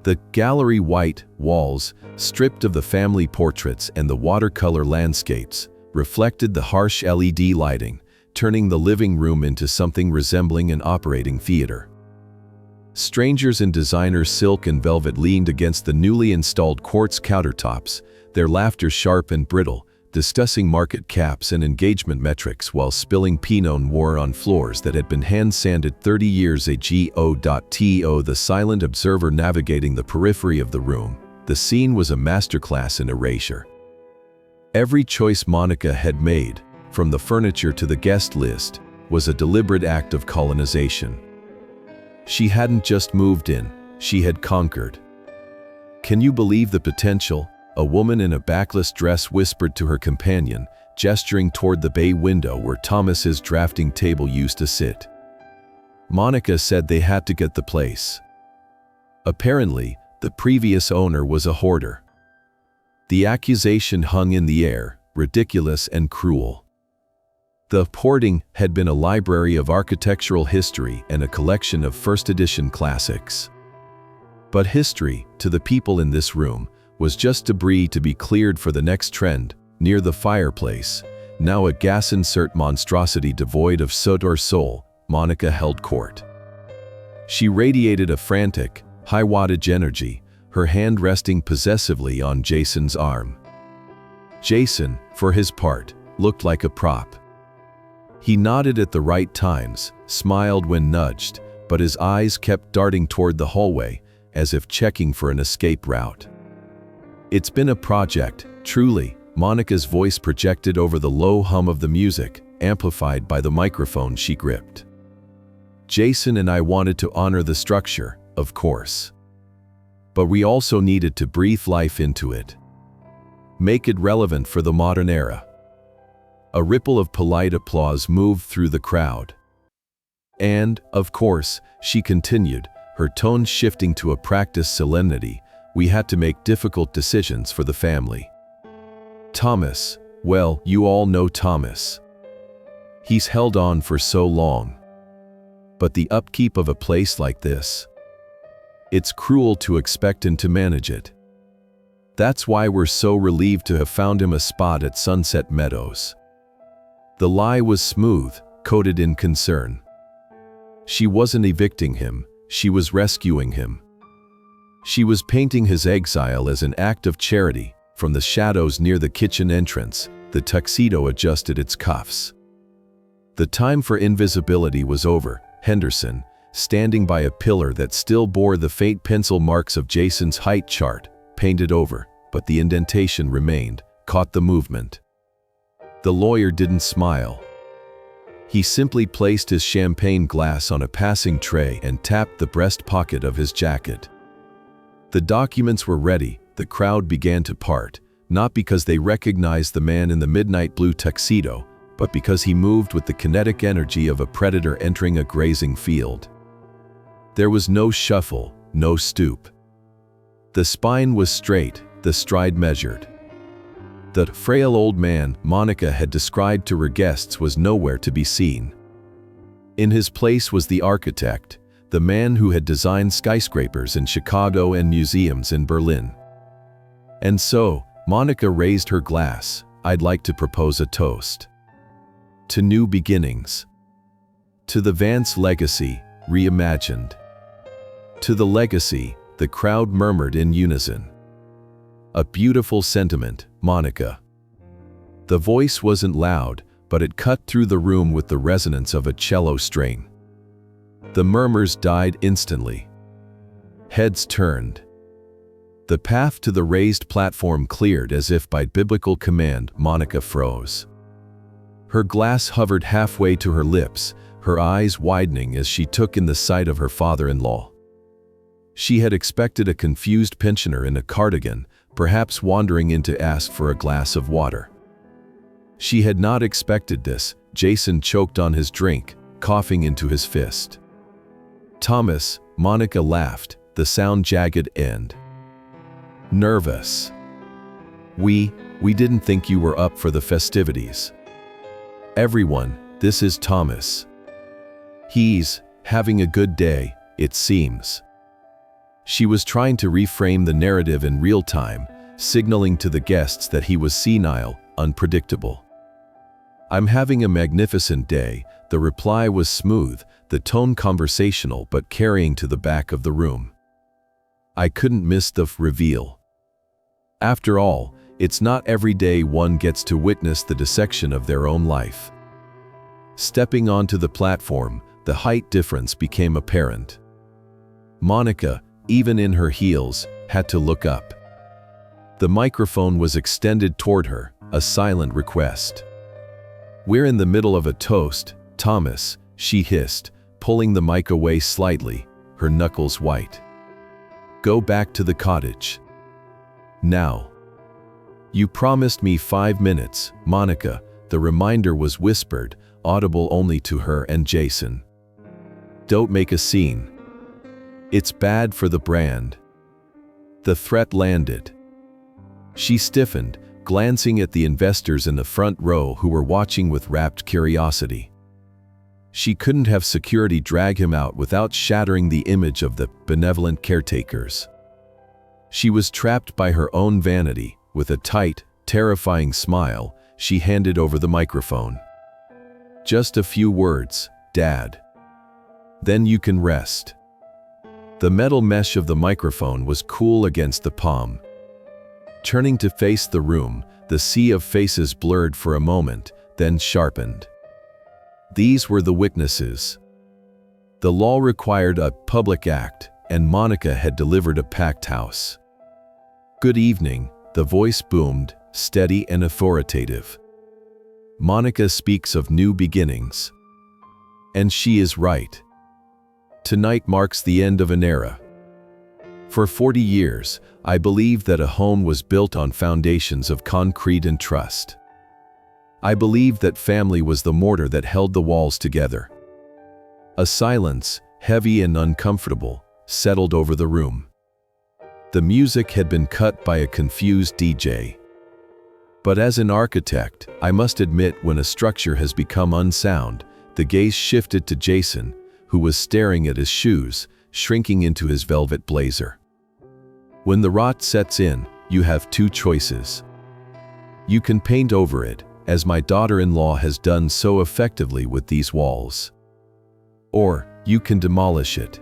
The gallery white walls, stripped of the family portraits and the watercolor landscapes, reflected the harsh LED lighting, turning the living room into something resembling an operating theater. Strangers in designer silk and velvet leaned against the newly installed quartz countertops, their laughter sharp and brittle, discussing market caps and engagement metrics while spilling Pinot Noir on floors that had been hand-sanded 30 years ago. The silent observer navigating the periphery of the room, the scene was a masterclass in erasure. Every choice Monica had made, from the furniture to the guest list, was a deliberate act of colonization. She hadn't just moved in, she had conquered. "Can you believe the potential?" a woman in a backless dress whispered to her companion, gesturing toward the bay window where Thomas's drafting table used to sit. Monica said they had to get the place. Apparently, the previous owner was a hoarder. The accusation hung in the air, ridiculous and cruel. The hoarding had been a library of architectural history and a collection of first-edition classics. But history, to the people in this room, was just debris to be cleared for the next trend. Near the fireplace, now a gas-insert monstrosity devoid of soot or soul, Monica held court. She radiated a frantic, high-wattage energy, her hand resting possessively on Jason's arm. Jason, for his part, looked like a prop. He nodded at the right times, smiled when nudged, but his eyes kept darting toward the hallway, as if checking for an escape route. "It's been a project, truly," Monica's voice projected over the low hum of the music, amplified by the microphone she gripped. "Jason and I wanted to honor the structure, of course. But we also needed to breathe life into it. Make it relevant for the modern era." A ripple of polite applause moved through the crowd. "And, of course," she continued, her tone shifting to a practiced solemnity, "we had to make difficult decisions for the family. Thomas, well, you all know Thomas. He's held on for so long. But the upkeep of a place like this, it's cruel to expect him to manage it. That's why we're so relieved to have found him a spot at Sunset Meadows." The lie was smooth, coated in concern. She wasn't evicting him, she was rescuing him. She was painting his exile as an act of charity. From the shadows near the kitchen entrance, the tuxedo adjusted its cuffs. The time for invisibility was over. Henderson, standing by a pillar that still bore the faint pencil marks of Jason's height chart, painted over, but the indentation remained, caught the movement. The lawyer didn't smile. He simply placed his champagne glass on a passing tray and tapped the breast pocket of his jacket. The documents were ready. The crowd began to part, not because they recognized the man in the midnight blue tuxedo, but because he moved with the kinetic energy of a predator entering a grazing field. There was no shuffle, no stoop. The spine was straight, the stride measured. The frail old man Monica had described to her guests was nowhere to be seen. In his place was the architect, the man who had designed skyscrapers in Chicago and museums in Berlin. And so, Monica raised her glass. "I'd like to propose a toast. To new beginnings. To the Vance legacy, reimagined." "To the legacy," the crowd murmured in unison. "A beautiful sentiment, Monica." The voice wasn't loud, but it cut through the room with the resonance of a cello string. The murmurs died instantly. Heads turned. The path to the raised platform cleared as if by biblical command. Monica froze. Her glass hovered halfway to her lips, her eyes widening as she took in the sight of her father-in-law. She had expected a confused pensioner in a cardigan, perhaps wandering in to ask for a glass of water. She had not expected this. Jason choked on his drink, coughing into his fist. "Thomas," Monica laughed, the sound jagged and nervous. We didn't think you were up for the festivities. Everyone, this is Thomas. He's having a good day, it seems." She was trying to reframe the narrative in real time, signaling to the guests that he was senile, unpredictable. "I'm having a magnificent day," the reply was smooth, the tone conversational but carrying to the back of the room. I couldn't miss the reveal. After all, it's not every day one gets to witness the dissection of their own life. Stepping onto the platform, the height difference became apparent. Monica, even in her heels, had to look up. The microphone was extended toward her, a silent request. "We're in the middle of a toast, Thomas," she hissed, pulling the mic away slightly, her knuckles white. "Go back to the cottage. Now." "You promised me 5 minutes, Monica," the reminder was whispered, audible only to her and Jason. "Don't make a scene. It's bad for the brand." The threat landed. She stiffened, glancing at the investors in the front row who were watching with rapt curiosity. She couldn't have security drag him out without shattering the image of the benevolent caretakers. She was trapped by her own vanity. With a tight, terrifying smile, she handed over the microphone. "Just a few words, Dad. Then you can rest." The metal mesh of the microphone was cool against the palm. Turning to face the room, the sea of faces blurred for a moment, then sharpened. These were the witnesses. The law required a public act, and Monica had delivered a packed house. "Good evening," the voice boomed, steady and authoritative. "Monica speaks of new beginnings. And she is right. Tonight marks the end of an era. For 40 years, I believed that a home was built on foundations of concrete and trust. I believed that family was the mortar that held the walls together." A silence, heavy and uncomfortable, settled over the room. The music had been cut by a confused DJ. But as an architect, I must admit, when a structure has become unsound, the gaze shifted to Jason, who was staring at his shoes, shrinking into his velvet blazer. When the rot sets in, you have two choices. You can paint over it, as my daughter-in-law has done so effectively with these walls. Or, you can demolish it.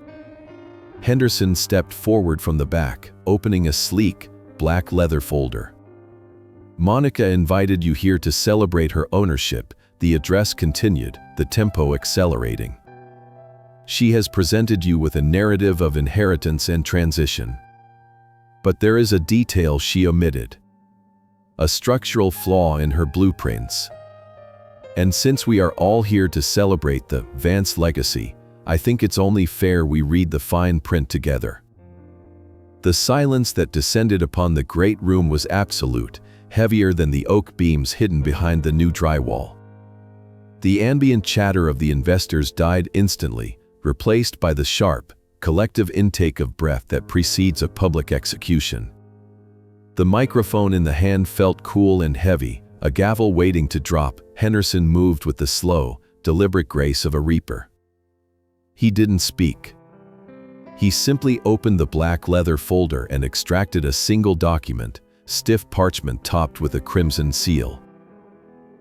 Henderson stepped forward from the back, opening a sleek, black leather folder. "Monica invited you here to celebrate her ownership," the address continued, the tempo accelerating. "She has presented you with a narrative of inheritance and transition. But there is a detail she omitted. A structural flaw in her blueprints. And since we are all here to celebrate the Vance legacy, I think it's only fair we read the fine print together." The silence that descended upon the great room was absolute, heavier than the oak beams hidden behind the new drywall. The ambient chatter of the investors died instantly, replaced by the sharp, collective intake of breath that precedes a public execution. The microphone in the hand felt cool and heavy, a gavel waiting to drop. Henderson moved with the slow, deliberate grace of a reaper. He didn't speak. He simply opened the black leather folder and extracted a single document, stiff parchment topped with a crimson seal.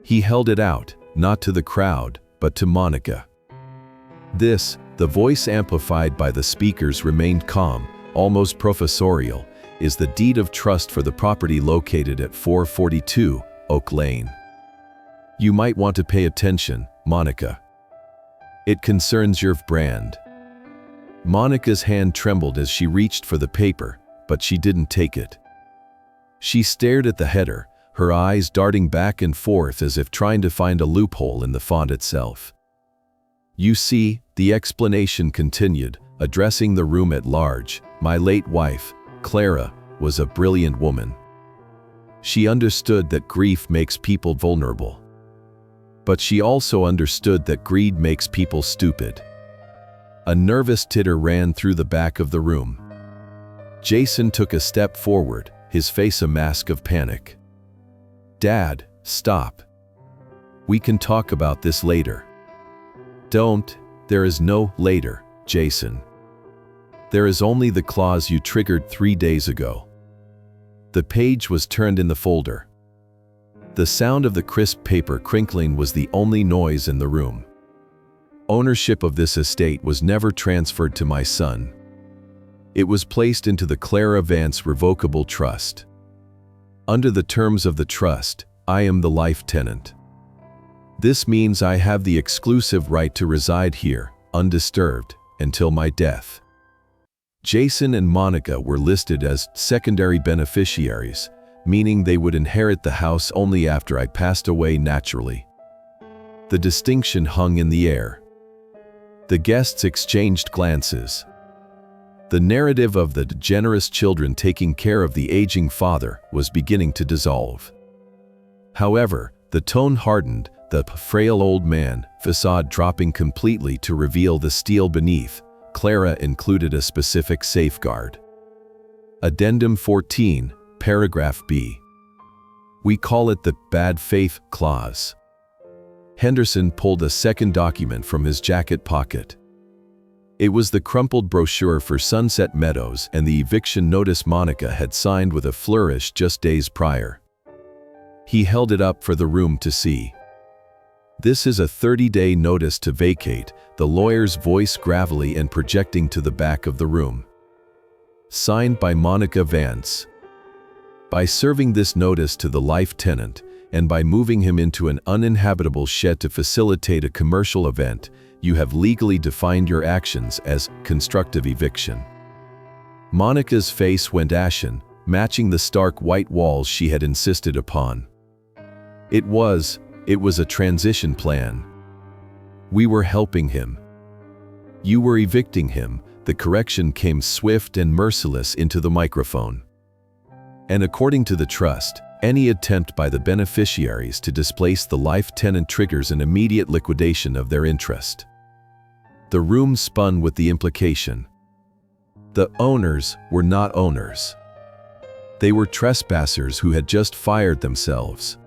He held it out, not to the crowd, but to Monica. "This," the voice amplified by the speakers remained calm, almost professorial, "is the deed of trust for the property located at 442 Oak Lane. You might want to pay attention, Monica. It concerns your brand." Monica's hand trembled as she reached for the paper, but she didn't take it. She stared at the header, her eyes darting back and forth as if trying to find a loophole in the font itself. "You see," the explanation continued, addressing the room at large, "my late wife, Clara, was a brilliant woman. She understood that grief makes people vulnerable. But she also understood that greed makes people stupid." A nervous titter ran through the back of the room. Jason took a step forward, his face a mask of panic. "Dad, stop. We can talk about this later." "Don't, there is no later, Jason. There is only the clause you triggered 3 days ago." The page was turned in the folder. The sound of the crisp paper crinkling was the only noise in the room. "Ownership of this estate was never transferred to my son. It was placed into the Clara Vance Revocable Trust. Under the terms of the trust, I am the life tenant. This means I have the exclusive right to reside here, undisturbed, until my death." Jason and Monica were listed as secondary beneficiaries, meaning they would inherit the house only after I passed away naturally. The distinction hung in the air. The guests exchanged glances. The narrative of the generous children taking care of the aging father was beginning to dissolve. However, the tone hardened, the frail old man, facade dropping completely to reveal the steel beneath. Clara included a specific safeguard. Addendum 14, paragraph B. We call it the bad faith clause. Henderson pulled a second document from his jacket pocket. It was the crumpled brochure for Sunset Meadows and the eviction notice Monica had signed with a flourish just days prior. He held it up for the room to see. This is a 30-day notice to vacate, the lawyer's voice gravelly and projecting to the back of the room. Signed by Monica Vance. By serving this notice to the life tenant, and by moving him into an uninhabitable shed to facilitate a commercial event, you have legally defined your actions as constructive eviction. Monica's face went ashen, matching the stark white walls she had insisted upon. It was a transition plan. We were helping him. You were evicting him. The correction came swift and merciless into the microphone. And according to the trust, any attempt by the beneficiaries to displace the life tenant triggers an immediate liquidation of their interest. The room spun with the implication. The owners were not owners. They were trespassers who had just fired themselves.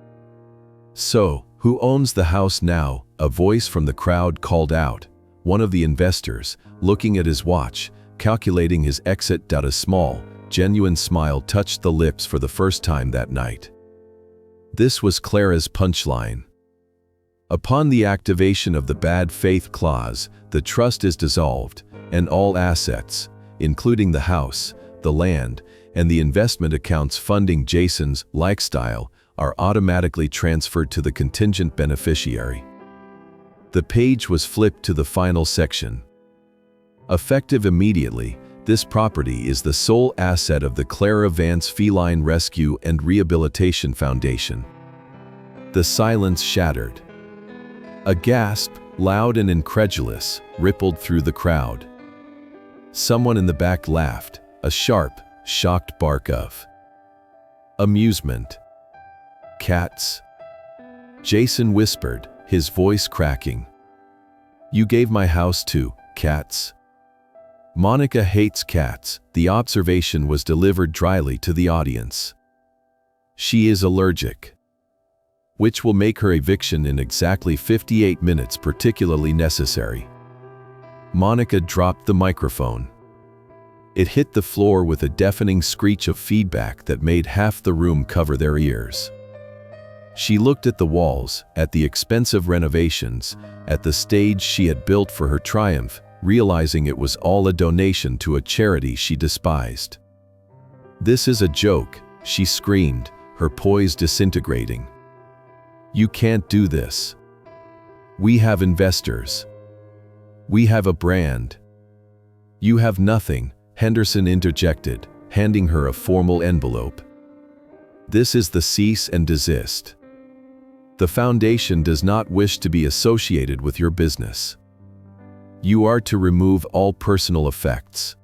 So, who owns the house now? A voice from the crowd called out. One of the investors, looking at his watch, calculating his exit. A small, genuine smile touched the lips for the first time that night. This was Clara's punchline. Upon the activation of the bad faith clause, the trust is dissolved, and all assets, including the house, the land, and the investment accounts funding Jason's lifestyle, are automatically transferred to the contingent beneficiary. The page was flipped to the final section. Effective immediately, this property is the sole asset of the Clara Vance Feline Rescue and Rehabilitation Foundation. The silence shattered. A gasp, loud and incredulous, rippled through the crowd. Someone in the back laughed, a sharp, shocked bark of amusement. Cats? Jason whispered, his voice cracking. You gave my house to cats? Monica hates cats. The observation was delivered dryly to the audience. She is allergic. Which will make her eviction in exactly 58 minutes particularly necessary. Monica dropped the microphone. It hit the floor with a deafening screech of feedback that made half the room cover their ears. She looked at the walls, at the expensive renovations, at the stage she had built for her triumph, realizing it was all a donation to a charity she despised. This is a joke, she screamed, her poise disintegrating. You can't do this. We have investors. We have a brand. You have nothing, Henderson interjected, handing her a formal envelope. This is the cease and desist. The foundation does not wish to be associated with your business. You are to remove all personal effects.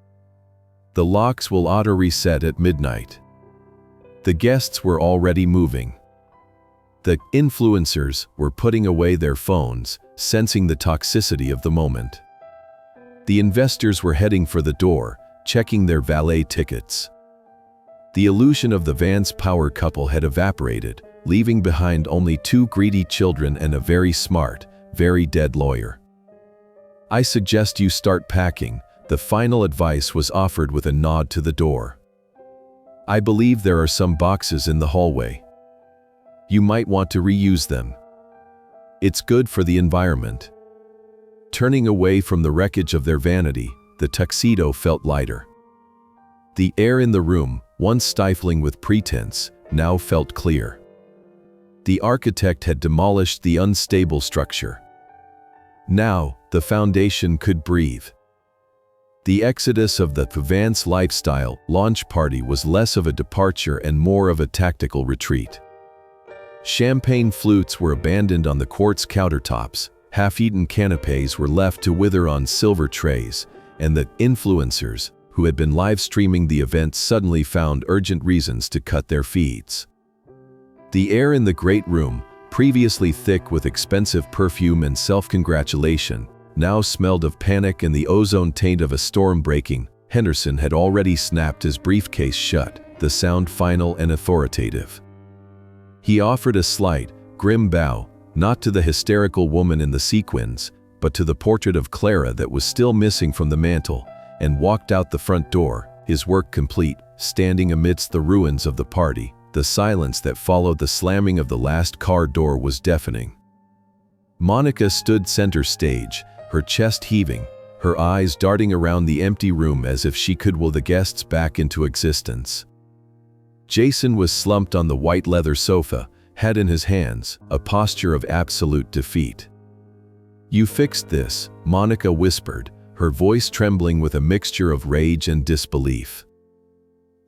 The locks will auto-reset at midnight. The guests were already moving. The influencers were putting away their phones, sensing the toxicity of the moment. The investors were heading for the door, checking their valet tickets. The illusion of the Vance power couple had evaporated, leaving behind only two greedy children and a very smart, very dead lawyer. I suggest you start packing. The final advice was offered with a nod to the door. I believe there are some boxes in the hallway. You might want to reuse them. It's good for the environment. Turning away from the wreckage of their vanity, the tuxedo felt lighter. The air in the room, once stifling with pretense, now felt clear. The architect had demolished the unstable structure. Now, the foundation could breathe. The exodus of the Vance lifestyle launch party was less of a departure and more of a tactical retreat. Champagne flutes were abandoned on the quartz countertops, half-eaten canapés were left to wither on silver trays, and the influencers, who had been live-streaming the event, suddenly found urgent reasons to cut their feeds. The air in the great room, previously thick with expensive perfume and self-congratulation, now smelled of panic and the ozone taint of a storm breaking. Henderson had already snapped his briefcase shut, the sound final and authoritative. He offered a slight, grim bow, not to the hysterical woman in the sequins, but to the portrait of Clara that was still missing from the mantel, and walked out the front door, his work complete, standing amidst the ruins of the party. The silence that followed the slamming of the last car door was deafening. Monica stood center stage, her chest heaving, her eyes darting around the empty room as if she could will the guests back into existence. Jason was slumped on the white leather sofa, head in his hands, a posture of absolute defeat. "You fixed this," Monica whispered, her voice trembling with a mixture of rage and disbelief.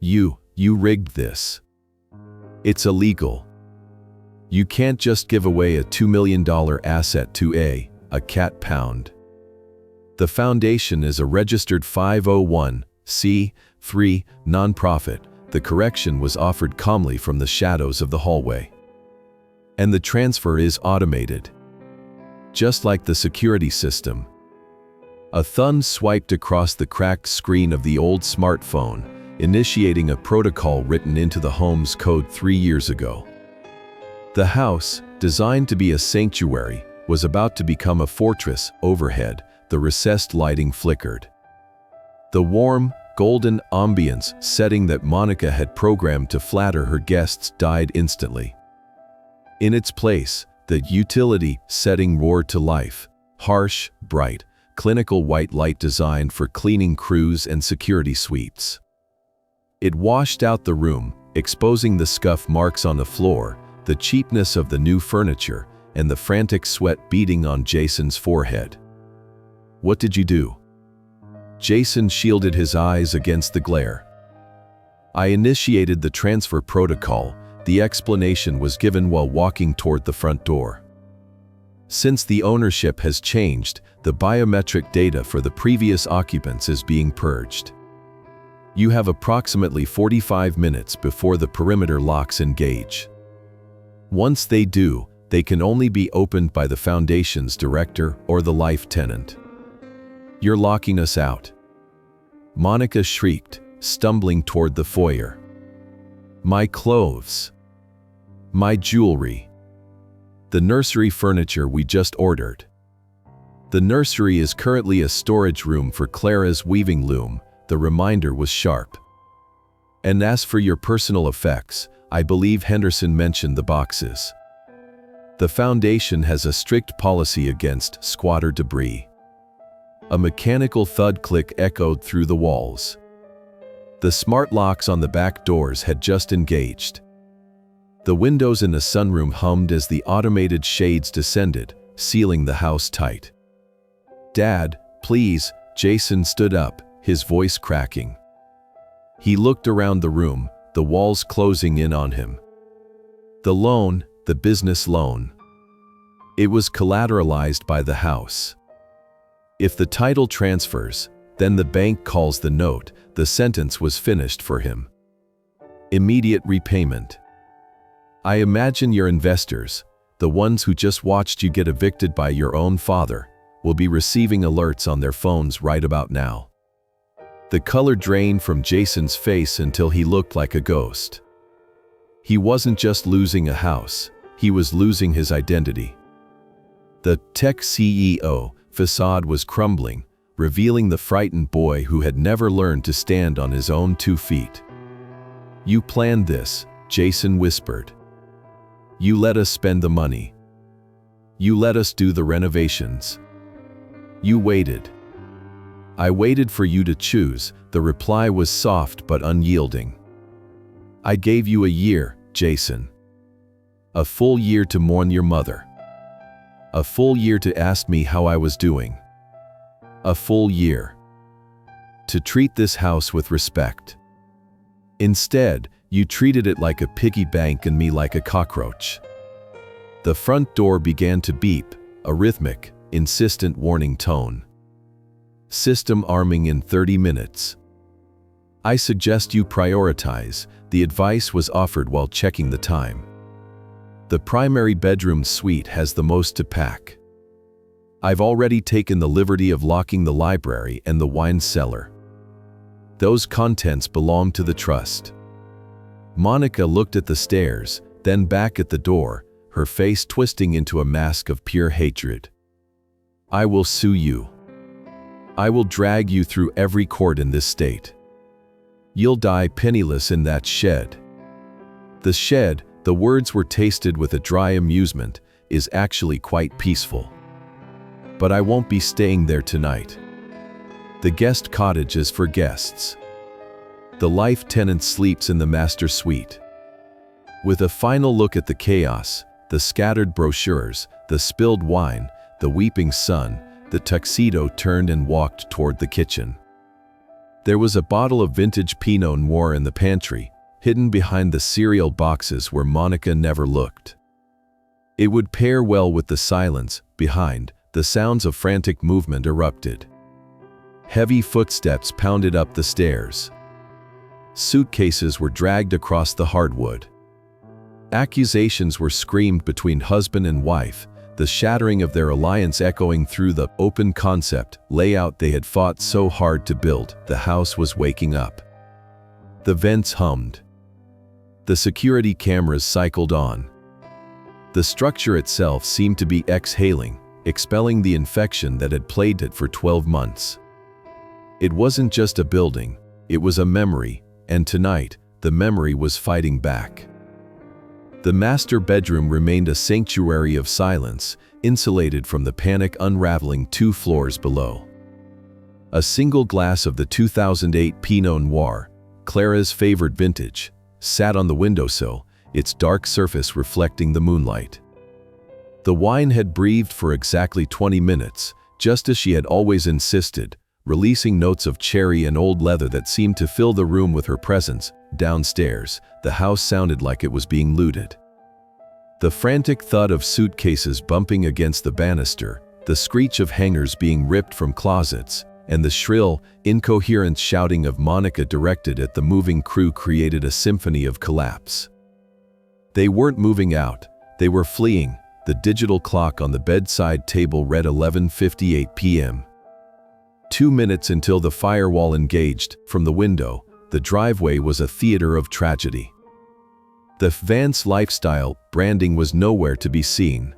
You rigged this. It's illegal. You can't just give away a $2 million asset to a cat pound. The foundation is a registered 501(c)(3) nonprofit. The correction was offered calmly from the shadows of the hallway. And the transfer is automated. Just like the security system. A thumb swiped across the cracked screen of the old smartphone, initiating a protocol written into the home's code 3 years ago. The house, designed to be a sanctuary, was about to become a fortress. Overhead, the recessed lighting flickered. The warm, golden ambience setting that Monica had programmed to flatter her guests died instantly. In its place, the utility setting roared to life, harsh, bright, clinical white light designed for cleaning crews and security suites. It washed out the room, exposing the scuff marks on the floor, the cheapness of the new furniture, and the frantic sweat beading on Jason's forehead. "What did you do?" Jason shielded his eyes against the glare. "I initiated the transfer protocol," the explanation was given while walking toward the front door. "Since the ownership has changed, the biometric data for the previous occupants is being purged. You have approximately 45 minutes before the perimeter locks engage. Once they do, they can only be opened by the foundation's director or the life tenant. You're locking us out." Monica shrieked, stumbling toward the foyer. "My clothes. My jewelry. The nursery furniture we just ordered." "The nursery is currently a storage room for Clara's weaving loom," the reminder was sharp. "And as for your personal effects, I believe Henderson mentioned the boxes. The foundation has a strict policy against squatter debris." A mechanical thud click echoed through the walls. The smart locks on the back doors had just engaged. The windows in the sunroom hummed as the automated shades descended, sealing the house tight. "Dad, please," Jason stood up, his voice cracking. He looked around the room, the walls closing in on him. "The loan, the business loan. It was collateralized by the house. If the title transfers, then the bank calls the note." The sentence was finished for him. "Immediate repayment. I imagine your investors, the ones who just watched you get evicted by your own father, will be receiving alerts on their phones right about now." The color drained from Jason's face until he looked like a ghost. He wasn't just losing a house, he was losing his identity. The tech CEO facade was crumbling, revealing the frightened boy who had never learned to stand on his own 2 feet. "You planned this," Jason whispered. "You let us spend the money. You let us do the renovations. You waited. I waited for you to choose." The reply was soft but unyielding. "I gave you a year, Jason. A full year to mourn your mother. A full year to ask me how I was doing. A full year. to treat this house with respect. Instead, you treated it like a piggy bank and me like a cockroach. The front door began to beep, a rhythmic, insistent warning tone. System arming in 30 minutes. I suggest you prioritize, the advice was offered while checking the time. The primary bedroom suite has the most to pack. I've already taken the liberty of locking the library and the wine cellar. Those contents belong to the trust. Monica looked at the stairs, then back at the door, her face twisting into a mask of pure hatred. I will sue you. I will drag you through every court in this state. You'll die penniless in that shed. The shed, the words were tasted with a dry amusement, is actually quite peaceful. But I won't be staying there tonight. The guest cottage is for guests. The life tenant sleeps in the master suite. With a final look at the chaos, the scattered brochures, the spilled wine, the weeping sun, the tuxedo turned and walked toward the kitchen. There was a bottle of vintage Pinot Noir in the pantry, hidden behind the cereal boxes where Monica never looked. It would pair well with the silence. Behind, the sounds of frantic movement erupted. Heavy footsteps pounded up the stairs. Suitcases were dragged across the hardwood. Accusations were screamed between husband and wife, the shattering of their alliance echoing through the open concept layout they had fought so hard to build. The house was waking up. The vents hummed. The security cameras cycled on. The structure itself seemed to be exhaling, expelling the infection that had plagued it for 12 months. It wasn't just a building, it was a memory, and tonight, the memory was fighting back. The master bedroom remained a sanctuary of silence, insulated from the panic unraveling 2 floors below. A single glass of the 2008 Pinot Noir, Clara's favorite vintage, sat on the windowsill, its dark surface reflecting the moonlight. The wine had breathed for exactly 20 minutes, just as she had always insisted, releasing notes of cherry and old leather that seemed to fill the room with her presence. Downstairs, the house sounded like it was being looted. The frantic thud of suitcases bumping against the banister, the screech of hangers being ripped from closets, and the shrill, incoherent shouting of Monica directed at the moving crew created a symphony of collapse. They weren't moving out, they were fleeing. The digital clock on the bedside table read 11:58 p.m. 2 minutes until the firewall engaged. From the window, the driveway was a theater of tragedy. The Vance lifestyle branding was nowhere to be seen.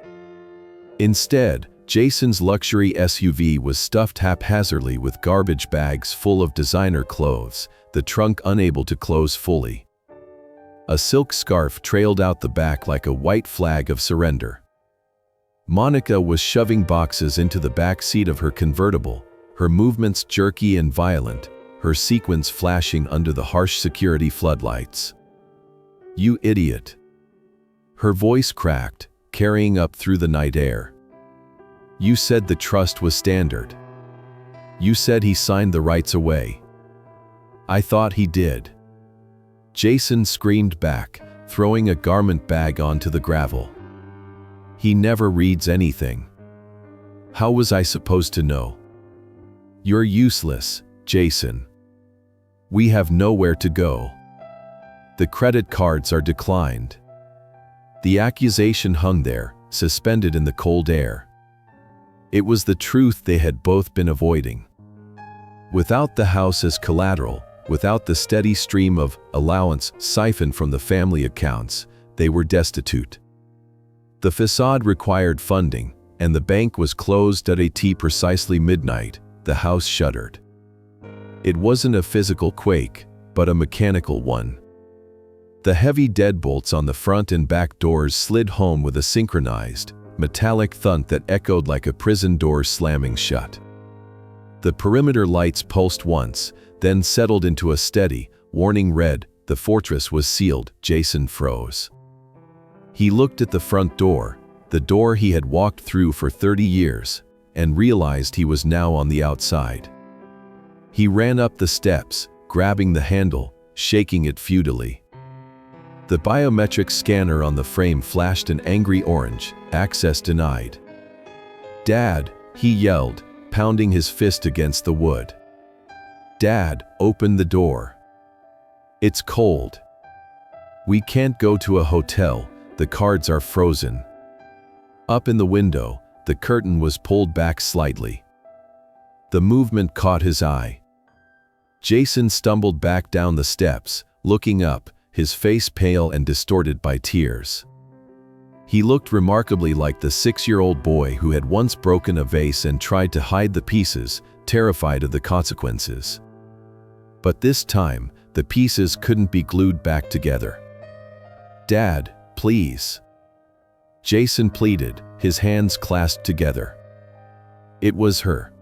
Instead, Jason's luxury SUV was stuffed haphazardly with garbage bags full of designer clothes, the trunk unable to close fully. A silk scarf trailed out the back like a white flag of surrender. Monica was shoving boxes into the back seat of her convertible, her movements jerky and violent, her sequins flashing under the harsh security floodlights. You idiot. Her voice cracked, carrying up through the night air. You said the trust was standard. You said he signed the rights away. I thought he did. Jason screamed back, throwing a garment bag onto the gravel. He never reads anything. How was I supposed to know? You're useless, Jason. We have nowhere to go. The credit cards are declined. The accusation hung there, suspended in the cold air. It was the truth they had both been avoiding. Without the house as collateral, without the steady stream of allowance siphoned from the family accounts, they were destitute. The facade required funding, and the bank was closed at precisely midnight. The house shuddered. It wasn't a physical quake, but a mechanical one. The heavy deadbolts on the front and back doors slid home with a synchronized, metallic thud that echoed like a prison door slamming shut. The perimeter lights pulsed once, then settled into a steady, warning red. The fortress was sealed. Jason froze. He looked at the front door, the door he had walked through for 30 years, and realized he was now on the outside. He ran up the steps, grabbing the handle, shaking it futilely. The biometric scanner on the frame flashed an angry orange, access denied. "Dad," he yelled, pounding his fist against the wood. "Dad, open the door. It's cold. We can't go to a hotel, the cards are frozen." Up in the window, the curtain was pulled back slightly. The movement caught his eye. Jason stumbled back down the steps, looking up, his face pale and distorted by tears. He looked remarkably like the 6-year-old boy who had once broken a vase and tried to hide the pieces, terrified of the consequences. But this time, the pieces couldn't be glued back together. "Dad, please." Jason pleaded, his hands clasped together. It was her.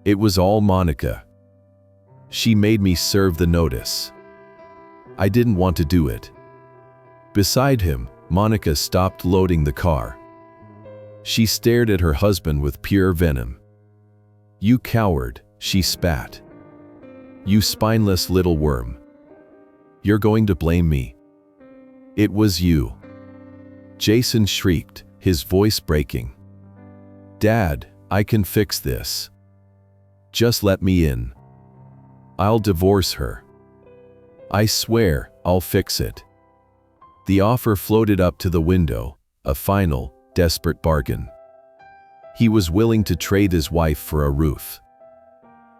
It was all Monica. She made me serve the notice. I didn't want to do it. Beside him, Monica stopped loading the car. She stared at her husband with pure venom. "You coward," she spat. "You spineless little worm. You're going to blame me. It was you." Jason shrieked, his voice breaking. "Dad, I can fix this. Just let me in. I'll divorce her. I swear, I'll fix it." The offer floated up to the window, a final, desperate bargain. He was willing to trade his wife for a roof.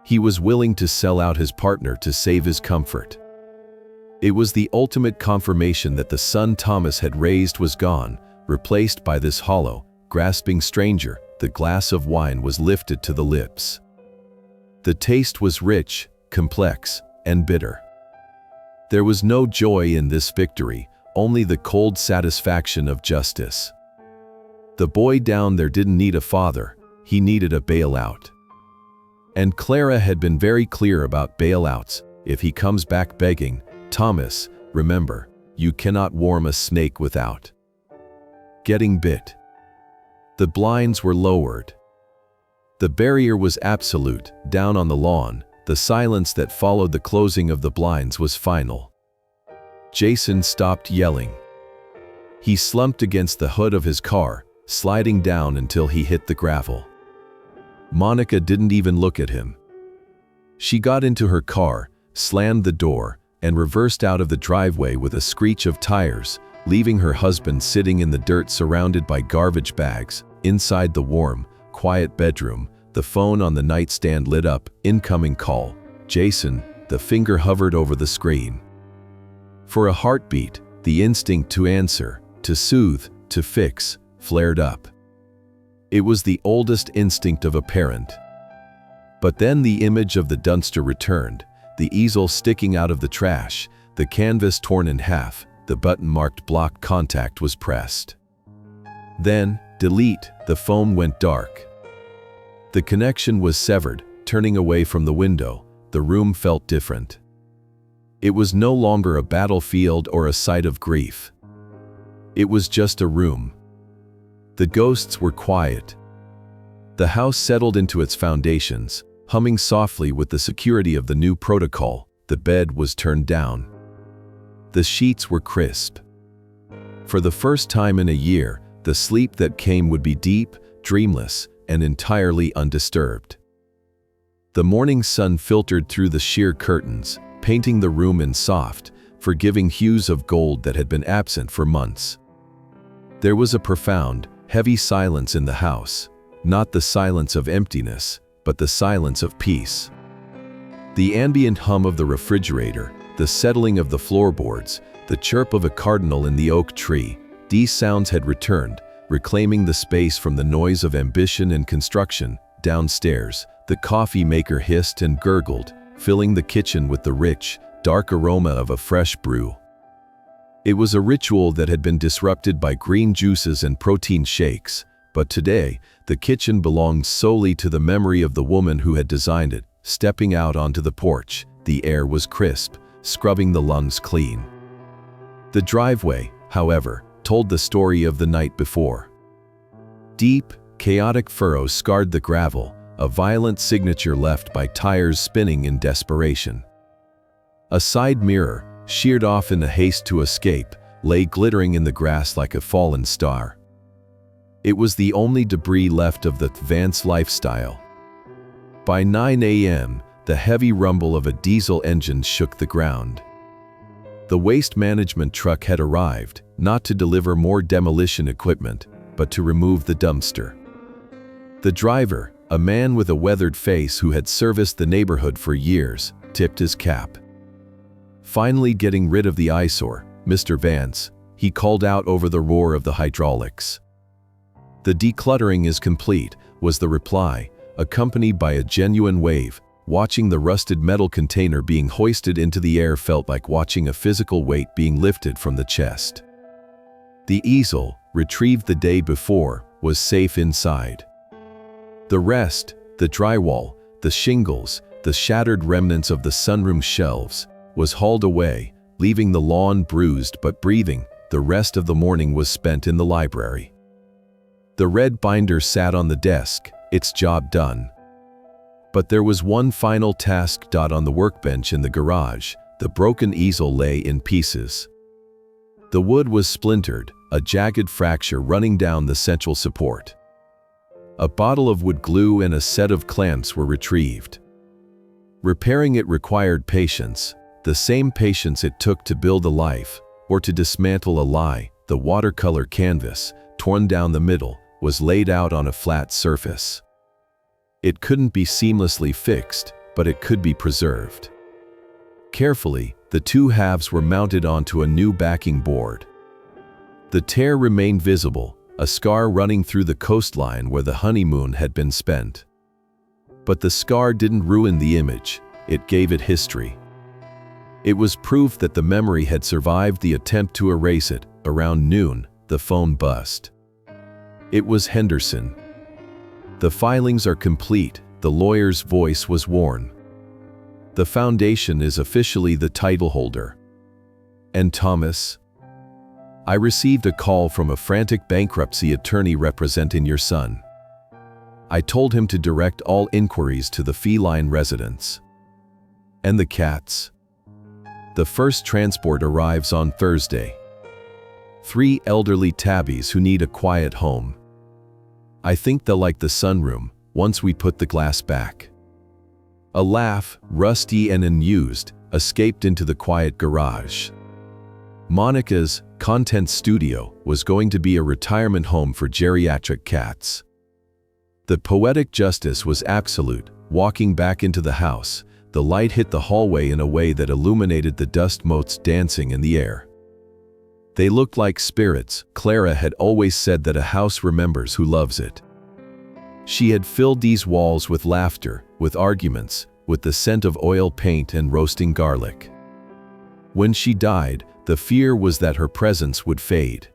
He was willing to sell out his partner to save his comfort. It was the ultimate confirmation that the son Thomas had raised was gone, replaced by this hollow, grasping stranger. The glass of wine was lifted to the lips. The taste was rich, complex, and bitter. There was no joy in this victory, only the cold satisfaction of justice. The boy down there didn't need a father, he needed a bailout. And Clara had been very clear about bailouts. If he comes back begging, "Thomas, remember, you cannot warm a snake without getting bit." The blinds were lowered. The barrier was absolute. Down on the lawn, the silence that followed the closing of the blinds was final. Jason stopped yelling. He slumped against the hood of his car, sliding down until he hit the gravel. Monica didn't even look at him. She got into her car, slammed the door, and reversed out of the driveway with a screech of tires, leaving her husband sitting in the dirt surrounded by garbage bags. Inside the warm, quiet bedroom, the phone on the nightstand lit up. Incoming call. Jason, the finger hovered over the screen. For a heartbeat, the instinct to answer, to soothe, to fix, flared up. It was the oldest instinct of a parent. But then the image of the dumpster returned, the easel sticking out of the trash, the canvas torn in half, the button marked block contact was pressed. Then, delete, the phone went dark. The connection was severed. Turning away from the window, the room felt different. It was no longer a battlefield or a site of grief. It was just a room. The ghosts were quiet. The house settled into its foundations, humming softly with the security of the new protocol. The bed was turned down. The sheets were crisp. For the first time in a year, the sleep that came would be deep, dreamless, and entirely undisturbed. The morning sun filtered through the sheer curtains, painting the room in soft, forgiving hues of gold that had been absent for months. There was a profound, heavy silence in the house, not the silence of emptiness, but the silence of peace. The ambient hum of the refrigerator, the settling of the floorboards, the chirp of a cardinal in the oak tree, these sounds had returned, reclaiming the space from the noise of ambition and construction. Downstairs, the coffee maker hissed and gurgled, filling the kitchen with the rich, dark aroma of a fresh brew. It was a ritual that had been disrupted by green juices and protein shakes, but today, the kitchen belonged solely to the memory of the woman who had designed it. Stepping out onto the porch, the air was crisp, scrubbing the lungs clean. The driveway, however, told the story of the night before. Deep, chaotic furrows scarred the gravel, a violent signature left by tires spinning in desperation. A side mirror, sheared off in a haste to escape, lay glittering in the grass like a fallen star. It was the only debris left of the Vance lifestyle. By 9 a.m., the heavy rumble of a diesel engine shook the ground. The waste management truck had arrived, not to deliver more demolition equipment, but to remove the dumpster. The driver, a man with a weathered face who had serviced the neighborhood for years, tipped his cap. Finally getting rid of the eyesore, Mr. Vance, he called out over the roar of the hydraulics. "The decluttering is complete," was the reply, accompanied by a genuine wave. Watching the rusted metal container being hoisted into the air felt like watching a physical weight being lifted from the chest. The easel, retrieved the day before, was safe inside. The rest, the drywall, the shingles, the shattered remnants of the sunroom shelves, was hauled away, leaving the lawn bruised but breathing. The rest of the morning was spent in the library. The red binder sat on the desk, its job done. But there was one final task. On the workbench in the garage, the broken easel lay in pieces. The wood was splintered, a jagged fracture running down the central support. A bottle of wood glue and a set of clamps were retrieved. Repairing it required patience, the same patience it took to build a life, or to dismantle a lie. The watercolor canvas, torn down the middle, was laid out on a flat surface. It couldn't be seamlessly fixed, but it could be preserved. Carefully, the two halves were mounted onto a new backing board. The tear remained visible, a scar running through the coastline where the honeymoon had been spent. But the scar didn't ruin the image, it gave it history. It was proof that the memory had survived the attempt to erase it. Around noon, the phone buzzed. It was Henderson. "The filings are complete," the lawyer's voice was worn. "The foundation is officially the title holder." "And Thomas?" "I received a call from a frantic bankruptcy attorney representing your son. I told him to direct all inquiries to the feline residence." "And the cats?" "The first transport arrives on Thursday. 3 elderly tabbies who need a quiet home. I think they'll like the sunroom, once we put the glass back." A laugh, rusty and unused, escaped into the quiet garage. Monica's content studio was going to be a retirement home for geriatric cats. The poetic justice was absolute. Walking back into the house, the light hit the hallway in a way that illuminated the dust motes dancing in the air. They looked like spirits. Clara had always said that a house remembers who loves it. She had filled these walls with laughter, with arguments, with the scent of oil paint and roasting garlic. When she died, the fear was that her presence would fade.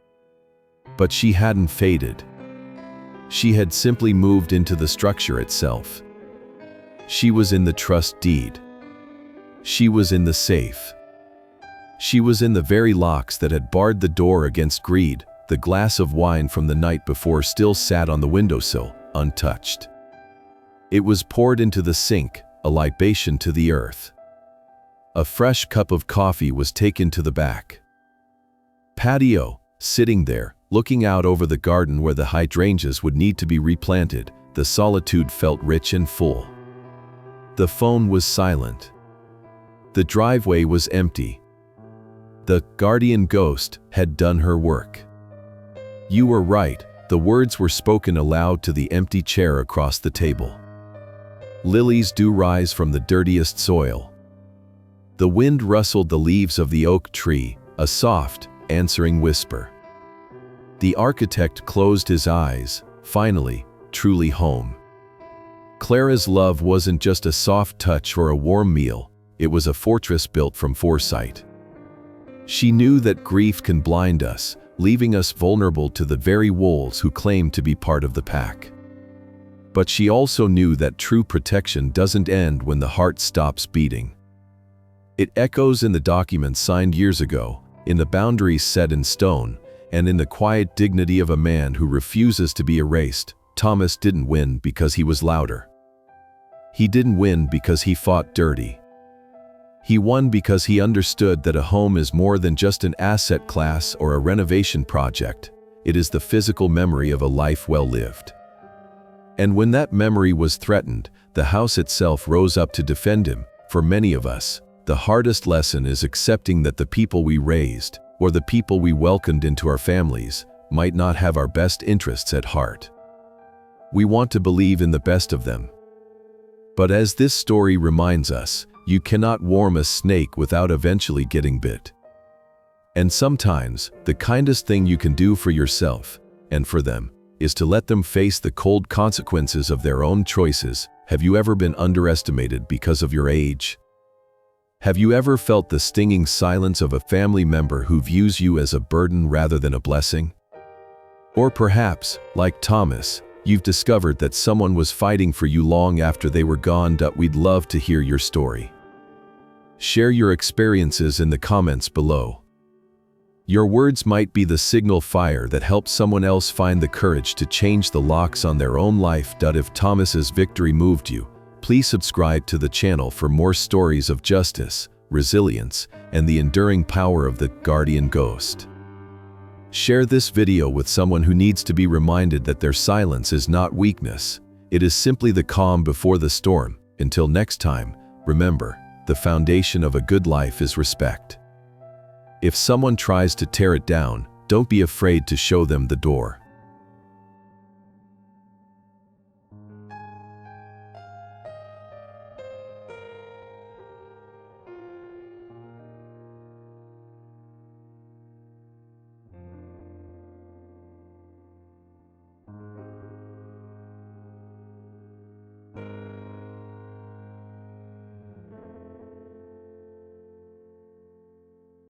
But she hadn't faded. She had simply moved into the structure itself. She was in the trust deed. She was in the safe. She was in the very locks that had barred the door against greed. The glass of wine from the night before still sat on the windowsill, untouched. It was poured into the sink, a libation to the earth. A fresh cup of coffee was taken to the back patio. Sitting there, looking out over the garden where the hydrangeas would need to be replanted, the solitude felt rich and full. The phone was silent. The driveway was empty. The guardian ghost had done her work. "You were right," the words were spoken aloud to the empty chair across the table. "Lilies do rise from the dirtiest soil." The wind rustled the leaves of the oak tree, a soft, answering whisper. The architect closed his eyes, finally, truly home. Clara's love wasn't just a soft touch or a warm meal, it was a fortress built from foresight. She knew that grief can blind us, leaving us vulnerable to the very wolves who claim to be part of the pack. But she also knew that true protection doesn't end when the heart stops beating. It echoes in the documents signed years ago, in the boundaries set in stone, and in the quiet dignity of a man who refuses to be erased. Thomas didn't win because he was louder. He didn't win because he fought dirty. He won because he understood that a home is more than just an asset class or a renovation project. It is the physical memory of a life well lived. And when that memory was threatened, the house itself rose up to defend him. For many of us, the hardest lesson is accepting that the people we raised, or the people we welcomed into our families, might not have our best interests at heart. We want to believe in the best of them. But as this story reminds us, you cannot warm a snake without eventually getting bit. And sometimes, the kindest thing you can do for yourself, and for them, is to let them face the cold consequences of their own choices. Have you ever been underestimated because of your age? Have you ever felt the stinging silence of a family member who views you as a burden rather than a blessing? Or perhaps, like Thomas, you've discovered that someone was fighting for you long after they were gone. We'd love to hear your story. Share your experiences in the comments below. Your words might be the signal fire that helps someone else find the courage to change the locks on their own life. If Thomas's victory moved you, please subscribe to the channel for more stories of justice, resilience, and the enduring power of the guardian ghost. Share this video with someone who needs to be reminded that their silence is not weakness. It is simply the calm before the storm. Until next time, remember, the foundation of a good life is respect. If someone tries to tear it down, don't be afraid to show them the door.